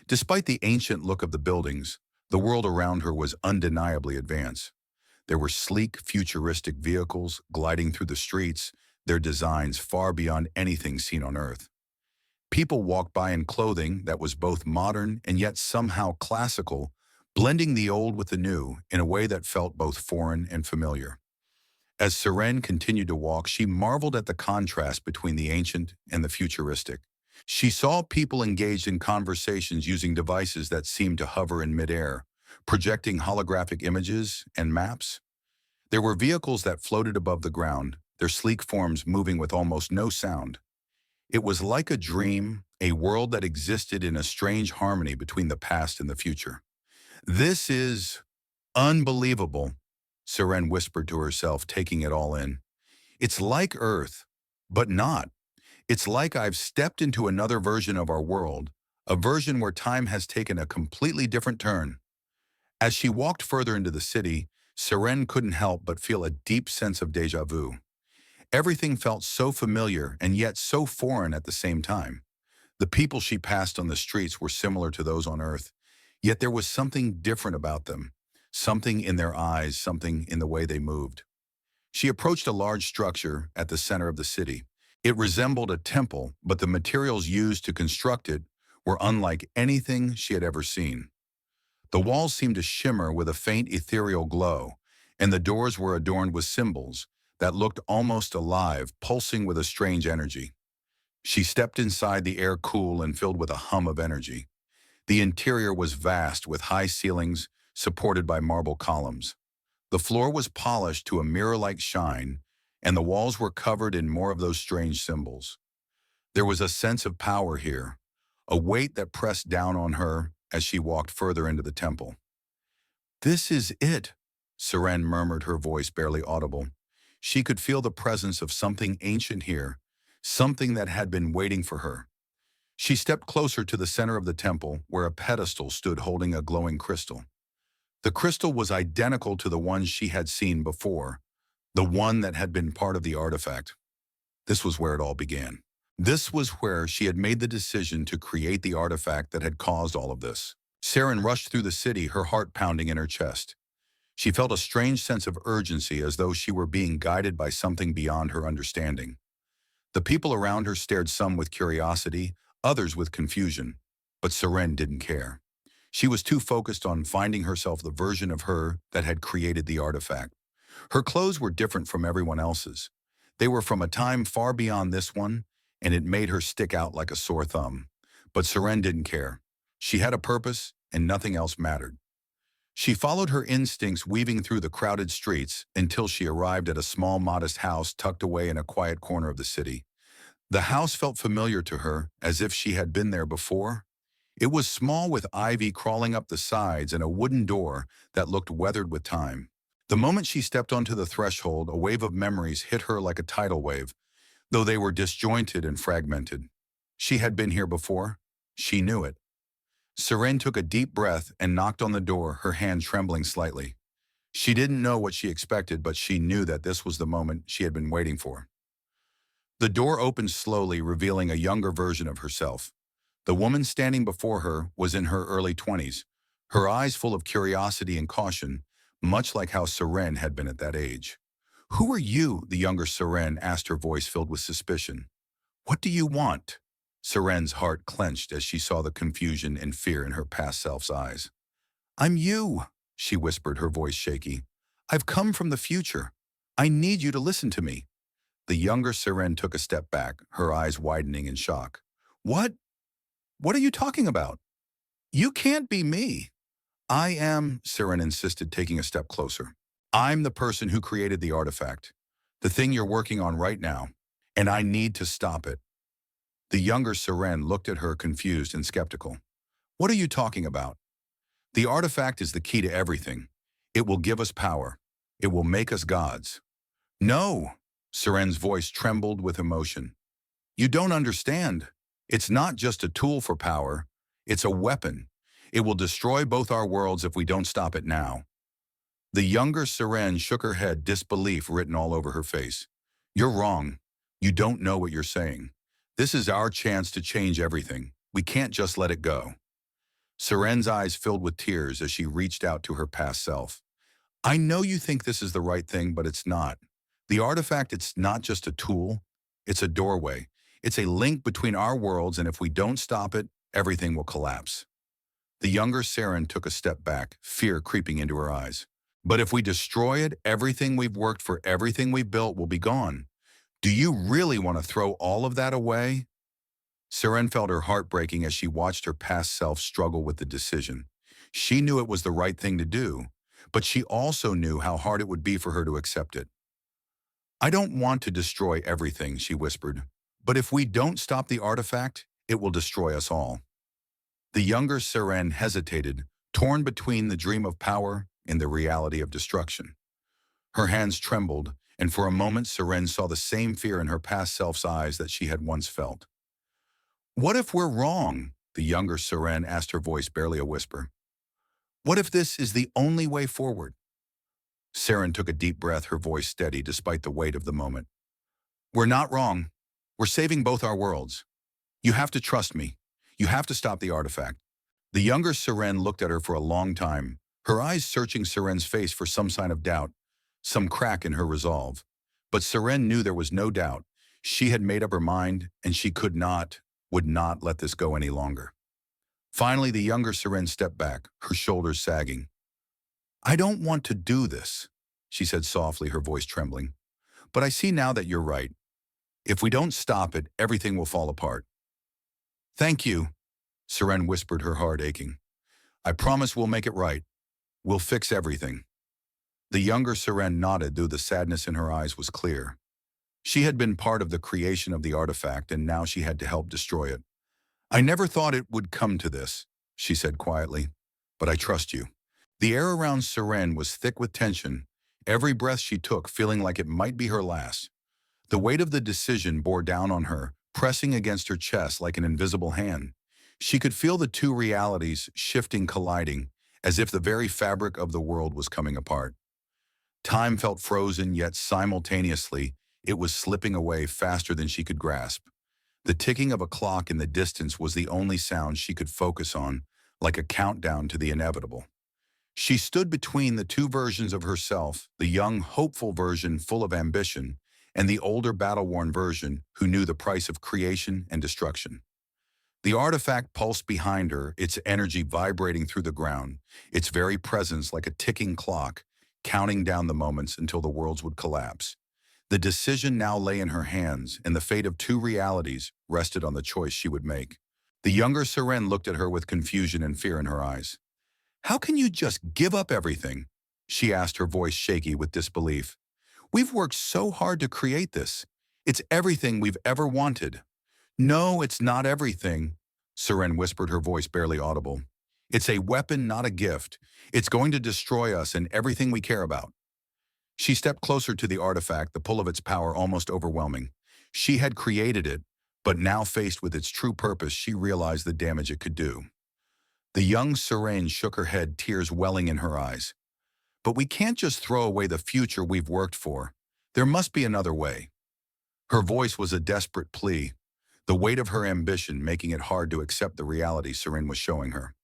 Despite the ancient look of the buildings, the world around her was undeniably advanced. There were sleek, futuristic vehicles gliding through the streets, their designs far beyond anything seen on Earth. People walked by in clothing that was both modern and yet somehow classical, blending the old with the new in a way that felt both foreign and familiar. As Seren continued to walk, she marveled at the contrast between the ancient and the futuristic. She saw people engaged in conversations using devices that seemed to hover in midair, projecting holographic images and maps. There were vehicles that floated above the ground, their sleek forms moving with almost no sound. It was like a dream, a world that existed in a strange harmony between the past and the future. "This is unbelievable," Seren whispered to herself, taking it all in. "It's like Earth, but not. It's like I've stepped into another version of our world, a version where time has taken a completely different turn." As she walked further into the city, Seren couldn't help but feel a deep sense of déjà vu. Everything felt so familiar and yet so foreign at the same time. The people she passed on the streets were similar to those on Earth, yet there was something different about them, something in their eyes, something in the way they moved. She approached a large structure at the center of the city. It resembled a temple, but the materials used to construct it were unlike anything she had ever seen. The walls seemed to shimmer with a faint ethereal glow, and the doors were adorned with symbols that looked almost alive, pulsing with a strange energy. She stepped inside, the air cool and filled with a hum of energy. The interior was vast, with high ceilings supported by marble columns. The floor was polished to a mirror-like shine, and the walls were covered in more of those strange symbols. There was a sense of power here, a weight that pressed down on her as she walked further into the temple. "This is it," Seren murmured, her voice barely audible. She could feel the presence of something ancient here, something that had been waiting for her. She stepped closer to the center of the temple, where a pedestal stood holding a glowing crystal. The crystal was identical to the one she had seen before, the one that had been part of the artifact. This was where it all began. This was where she had made the decision to create the artifact that had caused all of this. Seren rushed through the city, her heart pounding in her chest. She felt a strange sense of urgency, as though she were being guided by something beyond her understanding. The people around her stared, some with curiosity, others with confusion, but Seren didn't care. She was too focused on finding herself the version of her that had created the artifact. Her clothes were different from everyone else's. They were from a time far beyond this one, and it made her stick out like a sore thumb. But Seren didn't care. She had a purpose, and nothing else mattered. She followed her instincts, weaving through the crowded streets until she arrived at a small, modest house tucked away in a quiet corner of the city. The house felt familiar to her, as if she had been there before. It was small, with ivy crawling up the sides and a wooden door that looked weathered with time. The moment she stepped onto the threshold, a wave of memories hit her like a tidal wave, though they were disjointed and fragmented. She had been here before. She knew it. Seren took a deep breath and knocked on the door, her hand trembling slightly. She didn't know what she expected, but she knew that this was the moment she had been waiting for. The door opened slowly, revealing a younger version of herself. The woman standing before her was in her early 20s, her eyes full of curiosity and caution, much like how Seren had been at that age. "Who are you?" the younger Seren asked, her voice filled with suspicion. "What do you want?" Seren's heart clenched as she saw the confusion and fear in her past self's eyes. "I'm you," she whispered, her voice shaky. "I've come from the future. I need you to listen to me." The younger Seren took a step back, her eyes widening in shock. "What? What are you talking about? You can't be me." "I am," Seren insisted, taking a step closer. "I'm the person who created the artifact, the thing you're working on right now, and I need to stop it." The younger Seren looked at her, confused and skeptical. "What are you talking about?" "The artifact is the key to everything. It will give us power. It will make us gods." "No!" Seren's voice trembled with emotion. "You don't understand. It's not just a tool for power. It's a weapon. It will destroy both our worlds if we don't stop it now." The younger Seren shook her head, disbelief written all over her face. "You're wrong. You don't know what you're saying. This is our chance to change everything. We can't just let it go." Seren's eyes filled with tears as she reached out to her past self. "I know you think this is the right thing, but it's not. The artifact, it's not just a tool. It's a doorway. It's a link between our worlds, and if we don't stop it, everything will collapse." The younger Seren took a step back, fear creeping into her eyes. "But if we destroy it, everything we've worked for, everything we built will be gone. Do you really want to throw all of that away?" Seren felt her heart breaking as she watched her past self struggle with the decision. She knew it was the right thing to do, but she also knew how hard it would be for her to accept it. "I don't want to destroy everything," she whispered. "But if we don't stop the artifact, it will destroy us all." The younger Seren hesitated, torn between the dream of power and the reality of destruction. Her hands trembled, and for a moment Seren saw the same fear in her past self's eyes that she had once felt. "What if we're wrong?" the younger Seren asked, her voice barely a whisper. "What if this is the only way forward?" Seren took a deep breath, her voice steady despite the weight of the moment. "We're not wrong. We're saving both our worlds. You have to trust me. You have to stop the artifact." The younger Seren looked at her for a long time, her eyes searching Seren's face for some sign of doubt, some crack in her resolve. But Seren knew there was no doubt. She had made up her mind, and she would not let this go any longer. Finally, the younger Seren stepped back, her shoulders sagging. "I don't want to do this," she said softly, her voice trembling. "But I see now that you're right. If we don't stop it, everything will fall apart." "Thank you," Seren whispered, her heart aching. "I promise we'll make it right. We'll fix everything." The younger Seren nodded, though the sadness in her eyes was clear. She had been part of the creation of the artifact, and now she had to help destroy it. "I never thought it would come to this," she said quietly, "but I trust you." The air around Seren was thick with tension, every breath she took feeling like it might be her last. The weight of the decision bore down on her, pressing against her chest like an invisible hand. She could feel the two realities shifting, colliding, as if the very fabric of the world was coming apart. Time felt frozen, yet simultaneously, it was slipping away faster than she could grasp. The ticking of a clock in the distance was the only sound she could focus on, like a countdown to the inevitable. She stood between the two versions of herself, the young, hopeful version full of ambition, and the older, battle-worn version who knew the price of creation and destruction. The artifact pulsed behind her, its energy vibrating through the ground, its very presence like a ticking clock, counting down the moments until the worlds would collapse. The decision now lay in her hands, and the fate of two realities rested on the choice she would make. The younger Seren looked at her with confusion and fear in her eyes. "How can you just give up everything?" she asked, her voice shaky with disbelief. "We've worked so hard to create this. It's everything we've ever wanted." "No, it's not everything," Seren whispered, her voice barely audible. "It's a weapon, not a gift. It's going to destroy us and everything we care about." She stepped closer to the artifact, the pull of its power almost overwhelming. She had created it, but now faced with its true purpose, she realized the damage it could do. The young Seren shook her head, tears welling in her eyes. "But we can't just throw away the future we've worked for. There must be another way." Her voice was a desperate plea, the weight of her ambition making it hard to accept the reality Seren was showing her.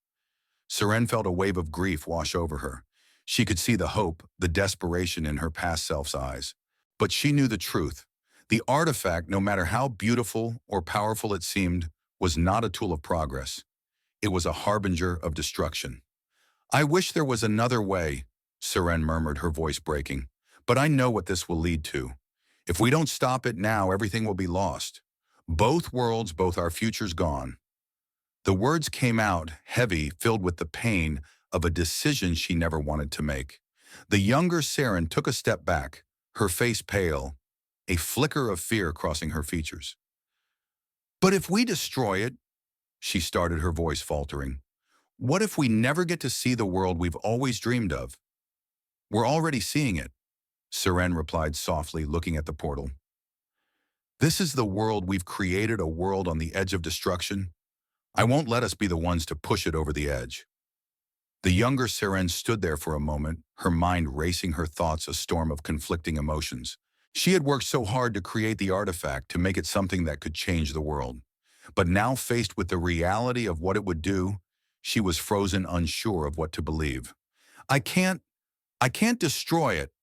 Seren felt a wave of grief wash over her. She could see the hope, the desperation in her past self's eyes. But she knew the truth. The artifact, no matter how beautiful or powerful it seemed, was not a tool of progress. It was a harbinger of destruction. "I wish there was another way," Seren murmured, her voice breaking. "But I know what this will lead to. If we don't stop it now, everything will be lost. Both worlds, both our futures gone." The words came out, heavy, filled with the pain of a decision she never wanted to make. The younger Seren took a step back, her face pale, a flicker of fear crossing her features. "But if we destroy it," she started, her voice faltering, "what if we never get to see the world we've always dreamed of?" "We're already seeing it," Seren replied softly, looking at the portal. "This is the world we've created, a world on the edge of destruction. I won't let us be the ones to push it over the edge." The younger Seren stood there for a moment, her mind racing, her thoughts a storm of conflicting emotions. She had worked so hard to create the artifact, to make it something that could change the world. But now, faced with the reality of what it would do, she was frozen, unsure of what to believe. I can't destroy it,"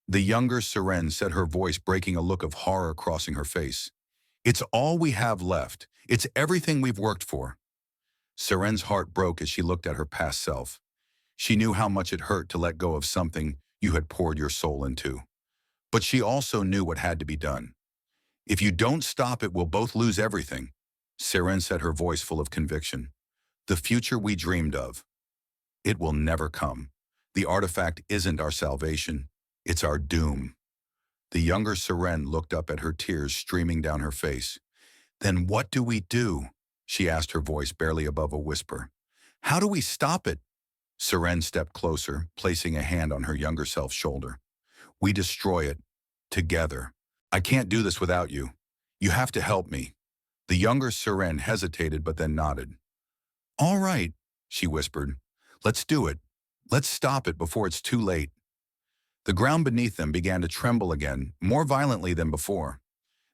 the younger Seren said, her voice breaking, a look of horror crossing her face. "It's all we have left. It's everything we've worked for." Seren's heart broke as she looked at her past self. She knew how much it hurt to let go of something you had poured your soul into. But she also knew what had to be done. "If you don't stop it, we'll both lose everything," Seren said, her voice full of conviction. "The future we dreamed of. It will never come. The artifact isn't our salvation. It's our doom." The younger Seren looked up at her, tears streaming down her face. "Then what do we do?" she asked, her voice barely above a whisper. "How do we stop it?" Seren stepped closer, placing a hand on her younger self's shoulder. "We destroy it. Together. I can't do this without you. You have to help me." The younger Seren hesitated but then nodded. "All right," she whispered. "Let's do it. Let's stop it before it's too late." The ground beneath them began to tremble again, more violently than before.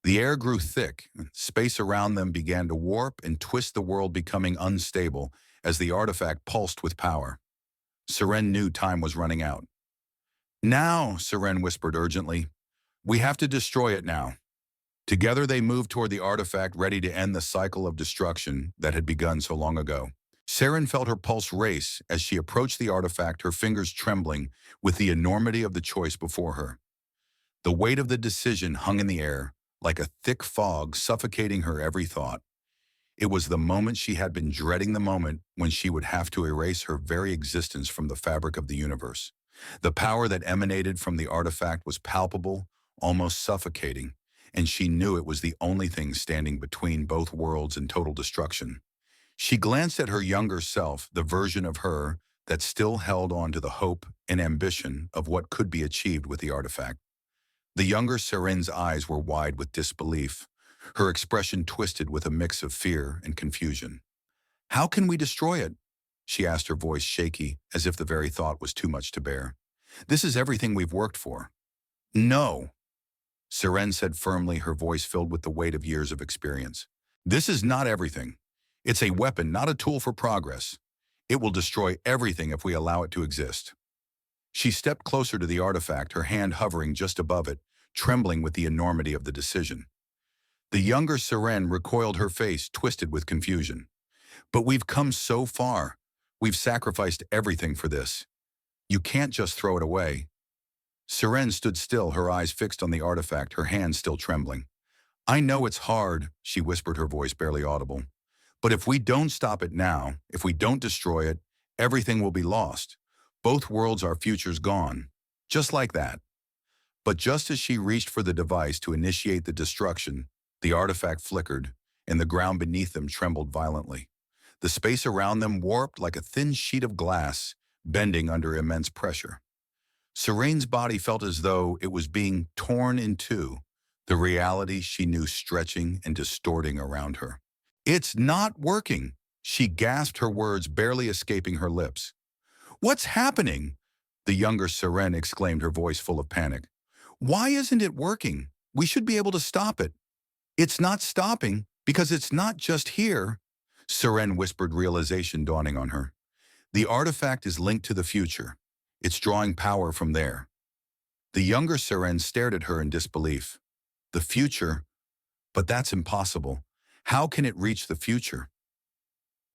The air grew thick, and space around them began to warp and twist, the world becoming unstable as the artifact pulsed with power. Seren knew time was running out. "Now," Seren whispered urgently. "We have to destroy it now." Together they moved toward the artifact, ready to end the cycle of destruction that had begun so long ago. Seren felt her pulse race as she approached the artifact, her fingers trembling with the enormity of the choice before her. The weight of the decision hung in the air, like a thick fog, suffocating her every thought. It was the moment she had been dreading, the moment when she would have to erase her very existence from the fabric of the universe. The power that emanated from the artifact was palpable, almost suffocating, and she knew it was the only thing standing between both worlds and total destruction. She glanced at her younger self, the version of her that still held on to the hope and ambition of what could be achieved with the artifact. The younger Seren's eyes were wide with disbelief, her expression twisted with a mix of fear and confusion. "How can we destroy it?" she asked, her voice shaky, as if the very thought was too much to bear. "This is everything we've worked for." "No," Seren said firmly, her voice filled with the weight of years of experience. "This is not everything. It's a weapon, not a tool for progress. It will destroy everything if we allow it to exist." She stepped closer to the artifact, her hand hovering just above it, trembling with the enormity of the decision. The younger Seren recoiled, her face twisted with confusion. "But we've come so far. We've sacrificed everything for this. You can't just throw it away." Seren stood still, her eyes fixed on the artifact, her hands still trembling. I know it's hard, she whispered, her voice barely audible. But if we don't stop it now, if we don't destroy it, everything will be lost. Both worlds, our futures gone. Just like that. But just as she reached for the device to initiate the destruction, the artifact flickered, and the ground beneath them trembled violently. The space around them warped like a thin sheet of glass, bending under immense pressure. Serene's body felt as though it was being torn in two, the reality she knew stretching and distorting around her. It's not working, she gasped, her words barely escaping her lips. What's happening? The younger Seren exclaimed, her voice full of panic. Why isn't it working? We should be able to stop it. It's not stopping because it's not just here, Seren whispered, realization dawning on her. The artifact is linked to the future. It's drawing power from there. The younger Seren stared at her in disbelief. The future? But that's impossible. How can it reach the future?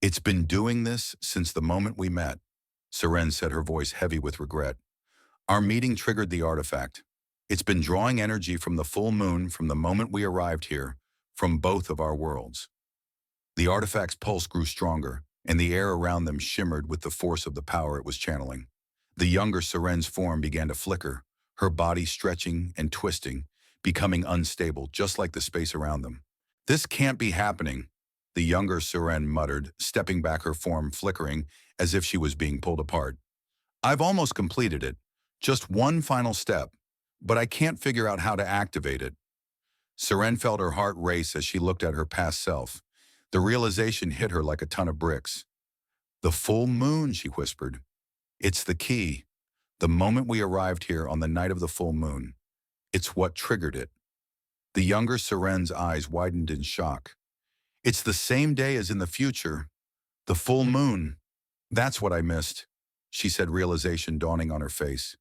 It's been doing this since the moment we met, Seren said, her voice heavy with regret. Our meeting triggered the artifact. It's been drawing energy from the full moon from the moment we arrived here, from both of our worlds. The artifact's pulse grew stronger, and the air around them shimmered with the force of the power it was channeling. The younger Seren's form began to flicker, her body stretching and twisting, becoming unstable, just like the space around them. This can't be happening, the younger Seren muttered, stepping back, her form flickering as if she was being pulled apart. I've almost completed it. Just one final step, but I can't figure out how to activate it. Seren felt her heart race as she looked at her past self. The realization hit her like a ton of bricks. The full moon, she whispered. It's the key. The moment we arrived here on the night of the full moon. It's what triggered it. The younger Seren's eyes widened in shock. It's the same day as in the future. The full moon. That's what I missed, she said, realization dawning on her face.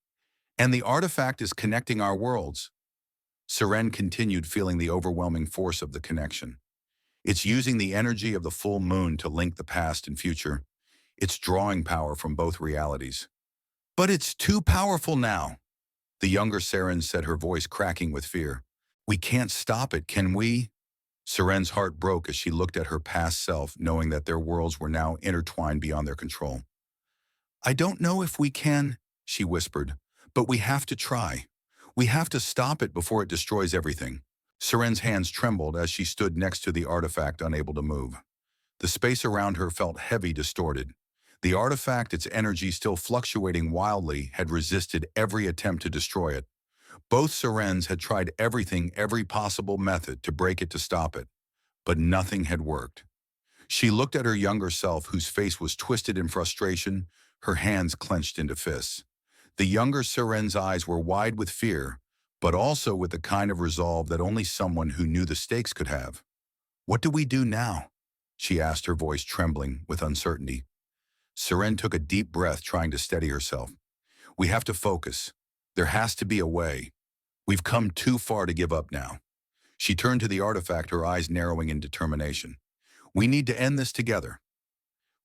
And the artifact is connecting our worlds. Seren continued, feeling the overwhelming force of the connection. It's using the energy of the full moon to link the past and future. It's drawing power from both realities. But it's too powerful now, the younger Seren said, her voice cracking with fear. We can't stop it, can we? Seren's heart broke as she looked at her past self, knowing that their worlds were now intertwined beyond their control. I don't know if we can, she whispered, but we have to try. We have to stop it before it destroys everything. Seren's hands trembled as she stood next to the artifact, unable to move. The space around her felt heavy, distorted. The artifact, its energy still fluctuating wildly, had resisted every attempt to destroy it. Both Serens had tried everything, every possible method to break it, to stop it. But nothing had worked. She looked at her younger self, whose face was twisted in frustration, her hands clenched into fists. The younger Seren's eyes were wide with fear, but also with the kind of resolve that only someone who knew the stakes could have. What do we do now? She asked, her voice trembling with uncertainty. Seren took a deep breath, trying to steady herself. We have to focus. There has to be a way. We've come too far to give up now. She turned to the artifact, her eyes narrowing in determination. We need to end this together.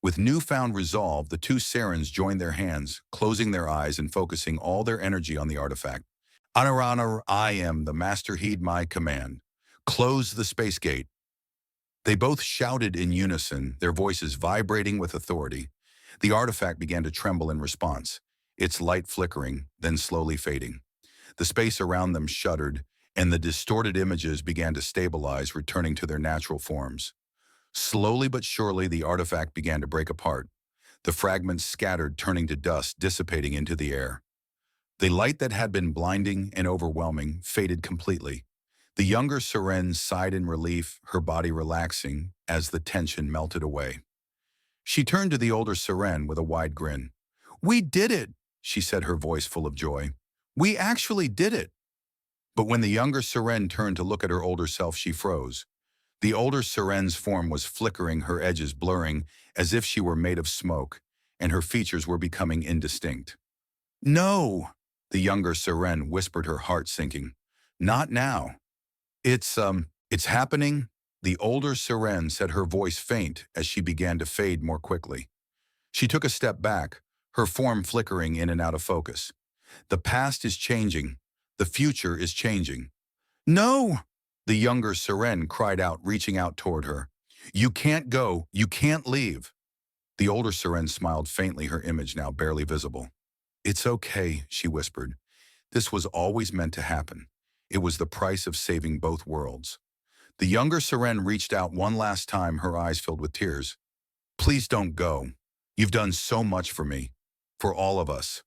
With newfound resolve, the two Serens joined their hands, closing their eyes and focusing all their energy on the artifact. Anarana, I am the master, heed my command. Close the space gate. They both shouted in unison, their voices vibrating with authority. The artifact began to tremble in response, its light flickering, then slowly fading. The space around them shuddered, and the distorted images began to stabilize, returning to their natural forms. Slowly but surely, the artifact began to break apart. The fragments scattered, turning to dust, dissipating into the air. The light that had been blinding and overwhelming faded completely. The younger Seren sighed in relief, her body relaxing as the tension melted away. She turned to the older Seren with a wide grin. We did it, she said, her voice full of joy. We actually did it. But when the younger Seren turned to look at her older self, she froze. The older Seren's form was flickering, her edges blurring as if she were made of smoke, and her features were becoming indistinct. No, the younger Seren whispered, her heart sinking. Not now. It's happening, the older Seren said, her voice faint as she began to fade more quickly. She took a step back, her form flickering in and out of focus. The past is changing. The future is changing. No! The younger Seren cried out, reaching out toward her. You can't go. You can't leave. The older Seren smiled faintly, her image now barely visible. It's okay, she whispered. This was always meant to happen. It was the price of saving both worlds. The younger Seren reached out one last time, her eyes filled with tears. Please don't go. You've done so much for me. For all of us.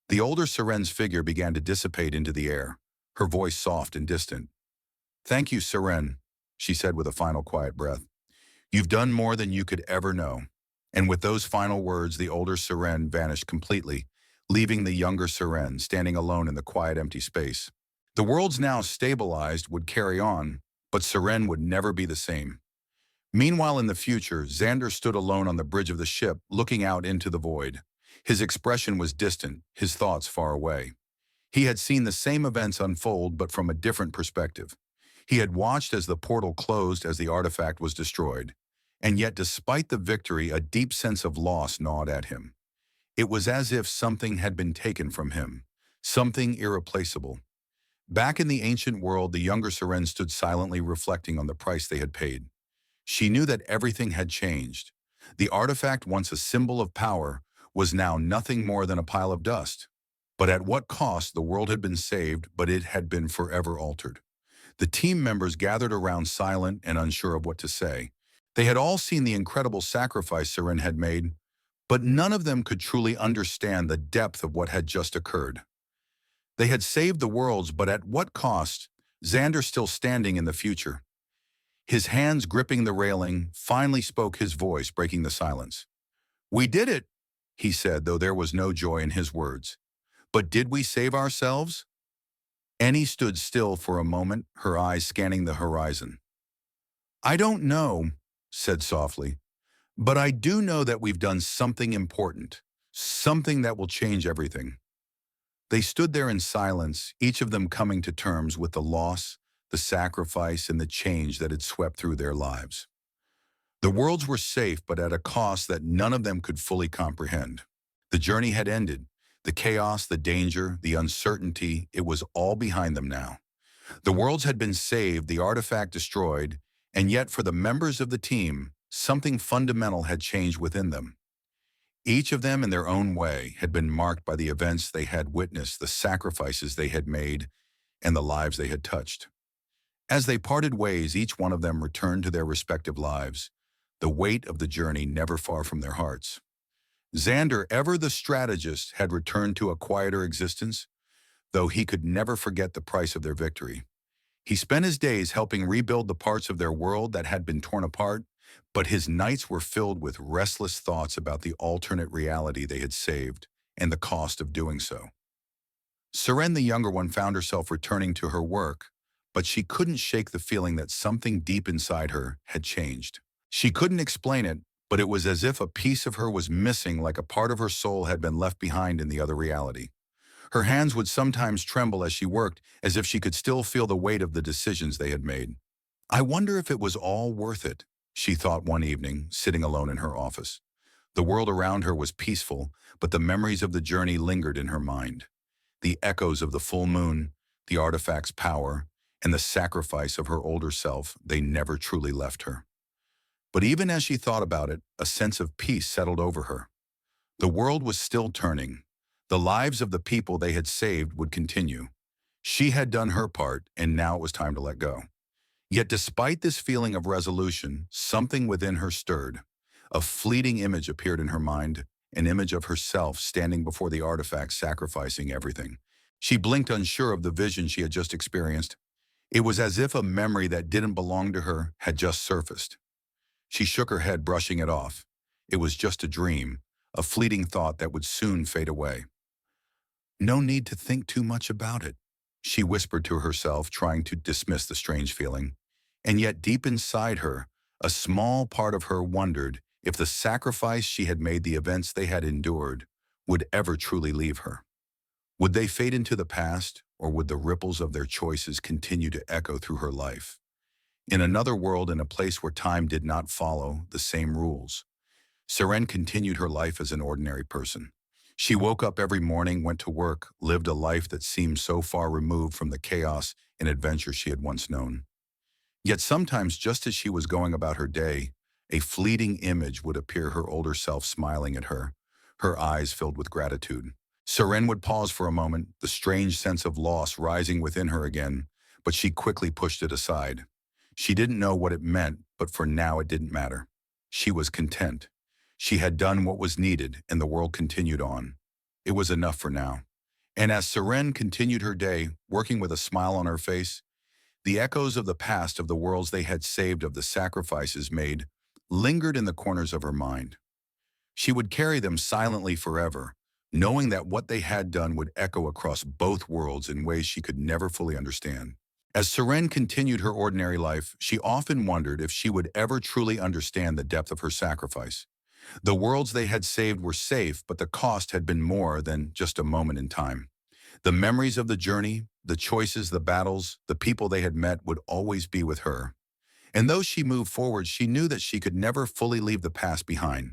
The older Seren's figure began to dissipate into the air, her voice soft and distant. Thank you, Seren, she said with a final quiet breath. You've done more than you could ever know. And with those final words, the older Seren vanished completely, leaving the younger Seren standing alone in the quiet, empty space. The worlds now stabilized would carry on, but Seren would never be the same. Meanwhile, in the future, Xander stood alone on the bridge of the ship, looking out into the void. His expression was distant, his thoughts far away. He had seen the same events unfold, but from a different perspective. He had watched as the portal closed, as the artifact was destroyed. And yet, despite the victory, a deep sense of loss gnawed at him. It was as if something had been taken from him, something irreplaceable. Back in the ancient world, the younger Seren stood silently reflecting on the price they had paid. She knew that everything had changed. The artifact, once a symbol of power, was now nothing more than a pile of dust. But at what cost? The world had been saved, but it had been forever altered. The team members gathered around, silent and unsure of what to say. They had all seen the incredible sacrifice Seren had made, but none of them could truly understand the depth of what had just occurred. They had saved the worlds, but at what cost? Xander, still standing in the future, his hands gripping the railing, finally spoke, his voice breaking the silence. We did it, he said, though there was no joy in his words. But did we save ourselves? Annie stood still for a moment, her eyes scanning the horizon. I don't know, said softly, but I do know that we've done something important, something that will change everything. They stood there in silence, each of them coming to terms with the loss, the sacrifice, and the change that had swept through their lives. The worlds were safe, but at a cost that none of them could fully comprehend. The journey had ended. The chaos, the danger, the uncertainty, it was all behind them now. The worlds had been saved, the artifact destroyed, and yet for the members of the team, something fundamental had changed within them. Each of them, in their own way, had been marked by the events they had witnessed, the sacrifices they had made, and the lives they had touched. As they parted ways, each one of them returned to their respective lives, the weight of the journey never far from their hearts. Xander, ever the strategist, had returned to a quieter existence, though he could never forget the price of their victory. He spent his days helping rebuild the parts of their world that had been torn apart, but his nights were filled with restless thoughts about the alternate reality they had saved and the cost of doing so. Seren, the younger one, found herself returning to her work, but she couldn't shake the feeling that something deep inside her had changed. She couldn't explain it, but it was as if a piece of her was missing, like a part of her soul had been left behind in the other reality. Her hands would sometimes tremble as she worked, as if she could still feel the weight of the decisions they had made. I wonder if it was all worth it, she thought one evening, sitting alone in her office. The world around her was peaceful, but the memories of the journey lingered in her mind. The echoes of the full moon, the artifact's power, and the sacrifice of her older self, they never truly left her. But even as she thought about it, a sense of peace settled over her. The world was still turning. The lives of the people they had saved would continue. She had done her part, and now it was time to let go. Yet despite this feeling of resolution, something within her stirred. A fleeting image appeared in her mind, an image of herself standing before the artifact, sacrificing everything. She blinked, unsure of the vision she had just experienced. It was as if a memory that didn't belong to her had just surfaced. She shook her head, brushing it off. It was just a dream, a fleeting thought that would soon fade away. No need to think too much about it, she whispered to herself, trying to dismiss the strange feeling. And yet deep inside her, a small part of her wondered if the sacrifice she had made, the events they had endured, would ever truly leave her. Would they fade into the past, or would the ripples of their choices continue to echo through her life? In another world, in a place where time did not follow the same rules, Seren continued her life as an ordinary person. She woke up every morning, went to work, lived a life that seemed so far removed from the chaos and adventure she had once known. Yet sometimes, just as she was going about her day, a fleeting image would appear, her older self smiling at her eyes filled with gratitude. Seren would pause for a moment, the strange sense of loss rising within her again, but she quickly pushed it aside. She didn't know what it meant, but for now it didn't matter. She was content. She had done what was needed, and the world continued on. It was enough for now. And as Seren continued her day, working with a smile on her face, the echoes of the past, of the worlds they had saved, of the sacrifices made, lingered in the corners of her mind. She would carry them silently forever, knowing that what they had done would echo across both worlds in ways she could never fully understand. As Seren continued her ordinary life, she often wondered if she would ever truly understand the depth of her sacrifice. The worlds they had saved were safe, but the cost had been more than just a moment in time. The memories of the journey, the choices, the battles, the people they had met would always be with her. And though she moved forward, she knew that she could never fully leave the past behind.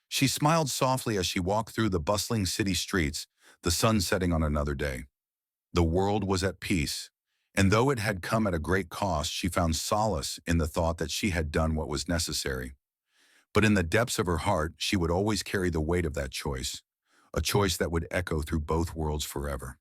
She smiled softly as she walked through the bustling city streets, the sun setting on another day. The world was at peace, and though it had come at a great cost, she found solace in the thought that she had done what was necessary. But in the depths of her heart, she would always carry the weight of that choice, a choice that would echo through both worlds forever.